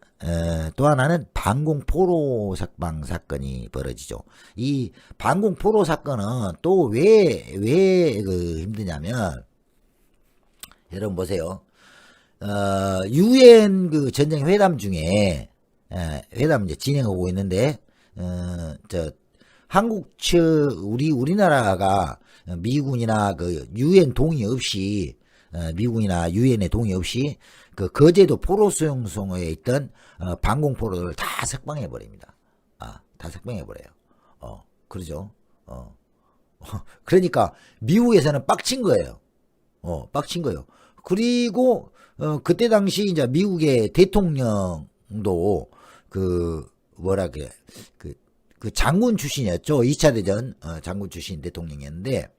방공포로 석방 사건이 벌어지죠. 이 방공포로 사건은 또 왜 그 힘드냐면 여러분 보세요. 유엔 그 전쟁 회담 중에 회담 이제 진행하고 있는데 한국 측 우리나라가 미군이나 그 유엔 동의 없이 미군이나 유엔의 동의 없이 그 거제도 포로 수용소에 있던 방공포로를 다 석방해 버립니다. 다 석방해 버려요. 그러죠. 그러니까 미국에서는 빡친 거예요. 빡친 거예요. 그리고 그때 당시 이제 미국의 대통령도 그 장군 출신이었죠. 2차 대전 장군 출신 대통령이었는데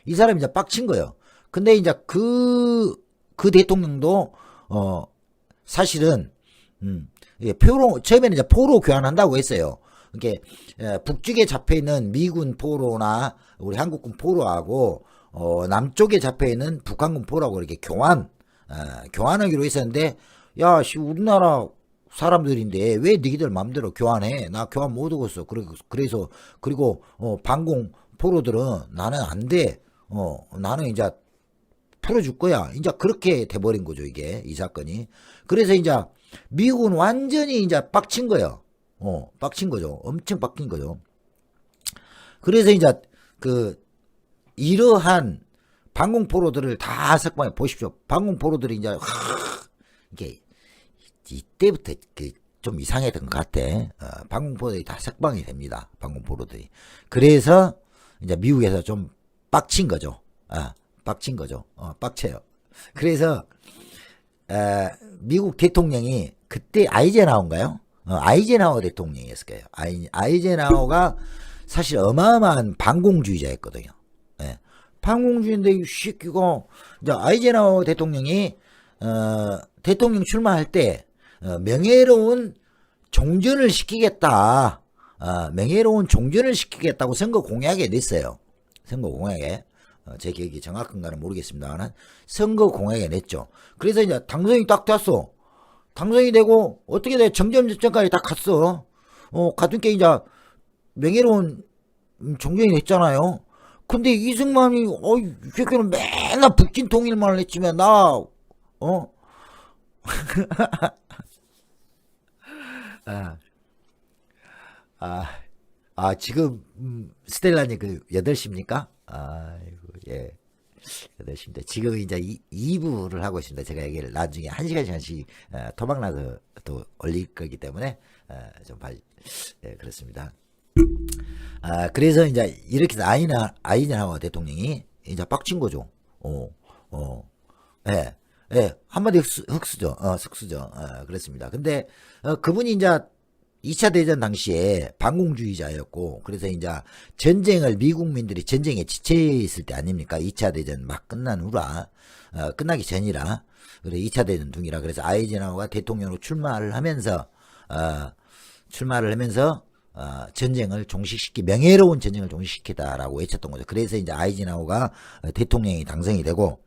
이 사람이 이제 빡친 거예요. 근데 이제 그 대통령도, 사실은, 예, 처음에는 이제 포로 교환한다고 했어요. 이게, 북쪽에 잡혀있는 미군 포로나 우리 한국군 포로하고, 남쪽에 잡혀있는 북한군 포로하고 이렇게 교환하기로 했었는데, 야, 우리나라 사람들인데 왜 너희들 맘대로 교환해? 나 교환 못 하겠어. 그래서 그리고 반공 포로들은 나는 안 돼. 나는 이제 풀어줄 거야. 이제 그렇게 돼버린 거죠, 이게 이 사건이. 그래서 이제 미국은 완전히 이제 빡친 거예요. 빡친 거죠. 엄청 빡친 거죠. 그래서 이제 이러한 반공 포로들을 다 석방해 보십시오. 반공 포로들이 이제 이게 이때부터 좀 이상했던 것 같아. 반공포로들이 다 석방이 됩니다. 반공포로들이. 그래서 이제 미국에서 좀 빡친 거죠. 빡친 거죠. 빡쳐요. 그래서 미국 대통령이 그때 아이젠하워인가요? 아이젠하워 대통령이었을 거예요. 아이젠하워가 사실 어마어마한 반공주의자였거든요. 예. 반공주의인데 이 새끼가 이제 아이젠하워 대통령이 대통령 출마할 때 명예로운 종전을 시키겠다. 명예로운 종전을 시키겠다고 선거 공약에 냈어요. 선거 공약에. 제 기억이 정확한가는 모르겠습니다만 선거 공약에 냈죠. 그래서 이제 당선이 딱 됐어. 당선이 되고 어떻게 돼? 정점전까지 다 갔어. 갔던 게 이제 명예로운 종전이 됐잖아요. 근데 이승만이 이 새끼는 맨날 북진 통일만 했지만 나 지금 스텔라님 8시입니까? 아이고, 예. 8시입니다. 지금 이제 2부를 하고 있습니다. 제가 얘기를 나중에 1시간씩 토막나서 또 올릴 거기 때문에 좀 예, 그렇습니다. 그래서 이제 이렇게 해서 아이젠하워 대통령이 이제 빡친 거죠. 예. 예, 한마디 흑수죠. 흑수죠. 그렇습니다. 근데, 그분이 이제 2차 대전 당시에 반공주의자였고, 그래서 이제 전쟁을 미국민들이 전쟁에 지쳐있을 때 아닙니까? 2차 대전 막 끝난 후라, 끝나기 전이라, 그래 2차 대전 중이라, 그래서 아이젠하워가 대통령으로 출마를 하면서, 전쟁을 명예로운 전쟁을 종식시키다라고 외쳤던 거죠. 그래서 이제 아이젠하워가 대통령이 당선이 되고,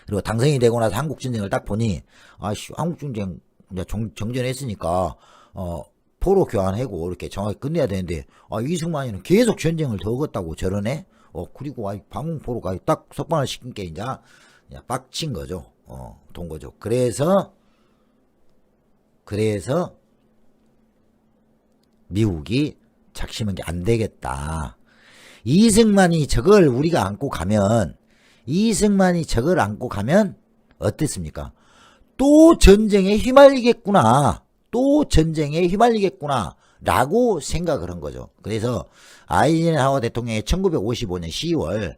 그리고 당선이 되고 나서 한국전쟁을 딱 보니, 한국전쟁 이제 정전했으니까, 포로 교환하고 이렇게 정확히 끝내야 되는데, 이승만이는 계속 전쟁을 더 걷다고 저러네? 그리고 반공포로가 딱 석방을 시킨 게 이제 빡친 거죠. 돈 거죠. 그래서 미국이 작심한 게 안 되겠다. 이승만이 저걸 우리가 안고 가면 어땠습니까? 또 전쟁에 휘말리겠구나 라고 생각을 한 거죠. 그래서 아이젠하워 대통령이 1955년 10월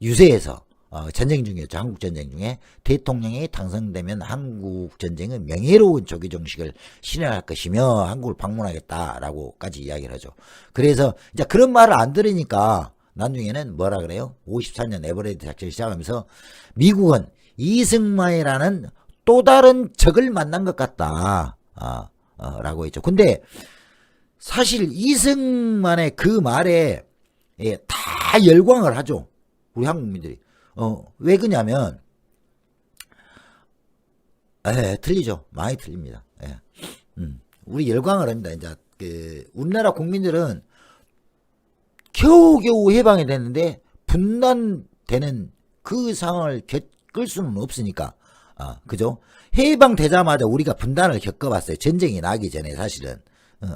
유세에서 전쟁 중이었죠. 한국 전쟁 중에 대통령이 당선되면 한국 전쟁은 명예로운 조기 정식을 실현할 것이며 한국을 방문하겠다라고까지 이야기를 하죠. 그래서 이제 그런 말을 안 들으니까 나중에는 뭐라 그래요? 54년 에버랜드 작전을 시작하면서 미국은 이승만이라는 또 다른 적을 만난 것 같다. 라고 했죠. 근데 사실 이승만의 그 말에 다 열광을 하죠. 우리 한국민들이. 왜 그러냐면 틀리죠. 많이 틀립니다. 우리 열광을 합니다. 이제 우리나라 국민들은 겨우겨우 해방이 됐는데 분단되는 그 상황을 겪을 수는 없으니까. 그죠? 해방되자마자 우리가 분단을 겪어봤어요. 전쟁이 나기 전에 사실은.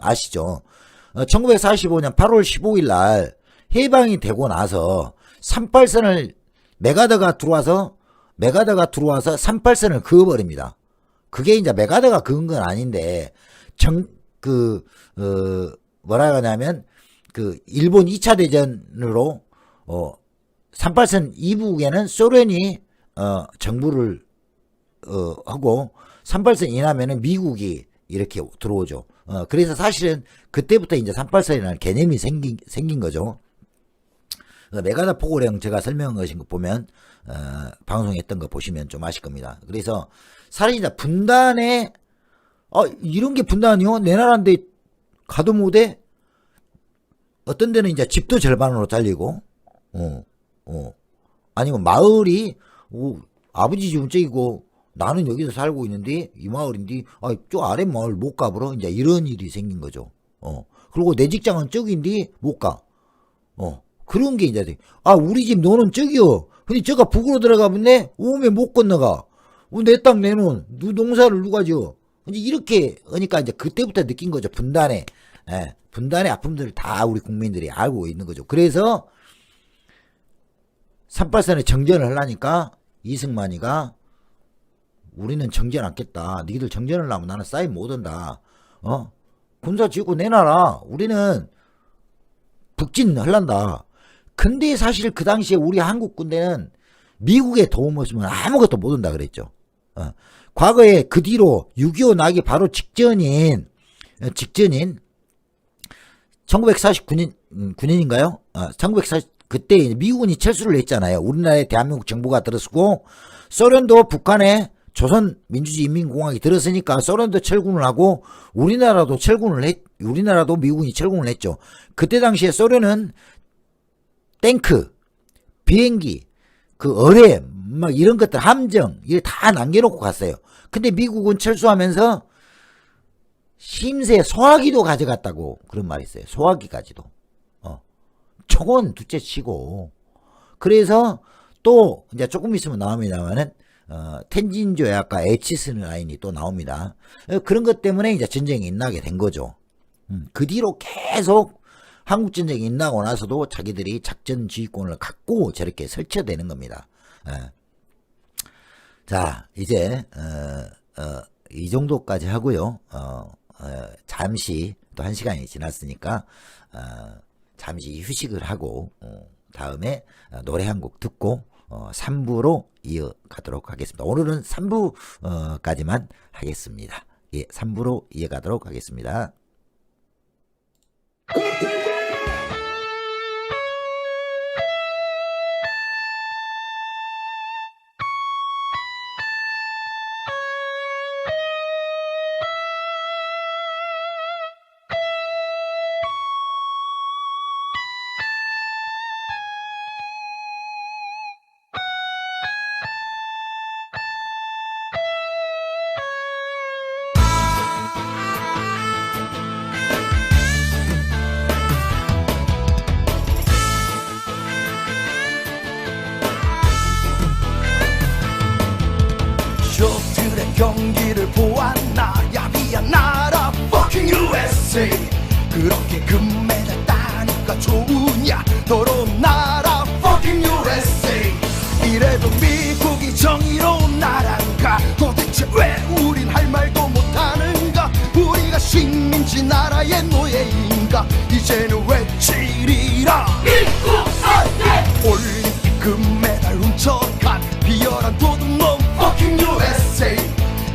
아시죠? 1945년 8월 15일 날 해방이 되고 나서 38선을 메가더가 들어와서 38선을 그어버립니다. 그게 이제 메가더가 그은 건 아닌데, 뭐라 하냐면, 일본 2차 대전으로, 38선 이북에는 소련이, 정부를, 하고, 38선 이남에는 미국이 이렇게 들어오죠. 그래서 사실은 그때부터 이제 38선이라는 개념이 생긴 거죠. 메가다 포고령 제가 설명한 것인 거 보면 방송했던 거 보시면 좀 아실 겁니다. 그래서 사라지다 분단에 이런 게 분단이요? 내 나라인데 가도 못해? 어떤 데는 이제 집도 절반으로 잘리고 아니면 마을이 아버지 집 저기고 나는 여기서 살고 있는데 이 마을인데 저 아래 마을 못 가버려. 이제 이런 일이 생긴 거죠. 그리고 내 직장은 저기인데 못 가. 그런 게 이제 우리 집 너는 저기요. 근데 저가 북으로 들어가면 오면 못 건너가. 내 땅 내놓은 농사를 누가 지어. 이제 이렇게 하니까 이제 그때부터 느낀 거죠. 분단의 아픔들을 다 우리 국민들이 알고 있는 거죠. 그래서 383에 정전을 하려니까 이승만이가 우리는 정전 않겠다. 니들 정전을 하면 나는 사인 못 한다. 군사 지고 내놔라. 우리는 북진 할란다. 근데 사실 그 당시에 우리 한국 군대는 미국의 도움 없으면 아무것도 못 한다 그랬죠. 과거에 그 뒤로 6.25 나기 바로 직전인 1949년인가요? 1940 그때 미국군이 철수를 했잖아요. 우리나라에 대한민국 정부가 들어서고 소련도 북한에 조선민주주의인민공화국이 들었으니까 소련도 철군을 하고 우리나라도 미국군이 철군을 했죠. 그때 당시에 소련은 탱크, 비행기, 그 어뢰 막 이런 것들 함정 이게 다 남겨놓고 갔어요. 근데 미국은 철수하면서 심세 소화기도 가져갔다고 그런 말이 있어요. 소화기까지도. 총은 둘째 치고. 그래서 또 이제 조금 있으면 나옵니다만은 텐진 조약과 에치슨 라인이 또 나옵니다. 그런 것 때문에 이제 전쟁이 일어나게 된 거죠. 그 뒤로 계속 한국 전쟁이 일어나고 나서도 자기들이 작전 지휘권을 갖고 저렇게 설치되는 겁니다. 자, 이제 이 정도까지 하고요. 잠시 또 1시간이 지났으니까 잠시 휴식을 하고 다음에 노래 한 곡 듣고 3부로 이어가도록 하겠습니다. 오늘은 3부까지만 하겠습니다. 예, 3부로 이어가도록 하겠습니다. 쇼트의 경기를 보았나 야비한 나라 fucking USA 그렇게 금메달 따니까 좋으냐 더러운 나라 fucking USA 이래도 미국이 정의로운 나라인가 도대체 왜 우린 할 말도 못하는가 우리가 식민지 나라의 노예인가 이제는 외치리라 미국 안돼 올림픽 금메달 훔쳐간 비열한 도둑놈 fucking USA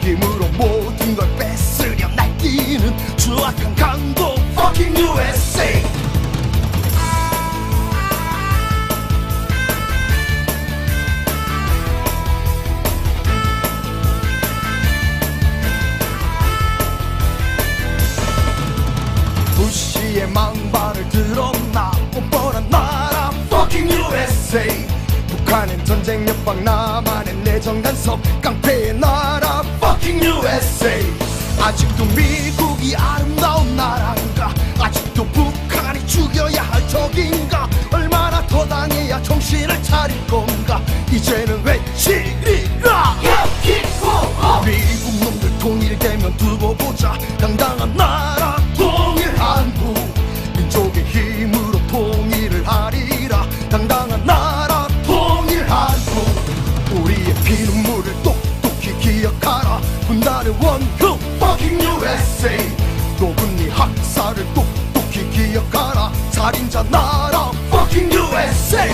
힘으로 모든 걸 뺏으려 날뛰는 추악한 강도 fucking USA 부시의 망발을 들었나 뻔뻔한 나라 fucking USA 북한은 전쟁 옆방 남한은 내정 간섭 깡패의 나라 fucking USA 아직도 미국이 아름다운 나라인가 아직도 북한이 죽여야 할 적인가 얼마나 더 당해야 정신을 차릴 건가 이제는 외치리라 미국 놈들 통일되면 두고 보자 당당한 나라 통일 한국 민족의 힘으로 통일을 하리라 당당한 나라 통일 한국 우리의 피눈물을 똑똑히 기억하라 분단의 원흉 fucking USA 노군니 학살을 똑똑히 기억하라 살인자 나라 fucking USA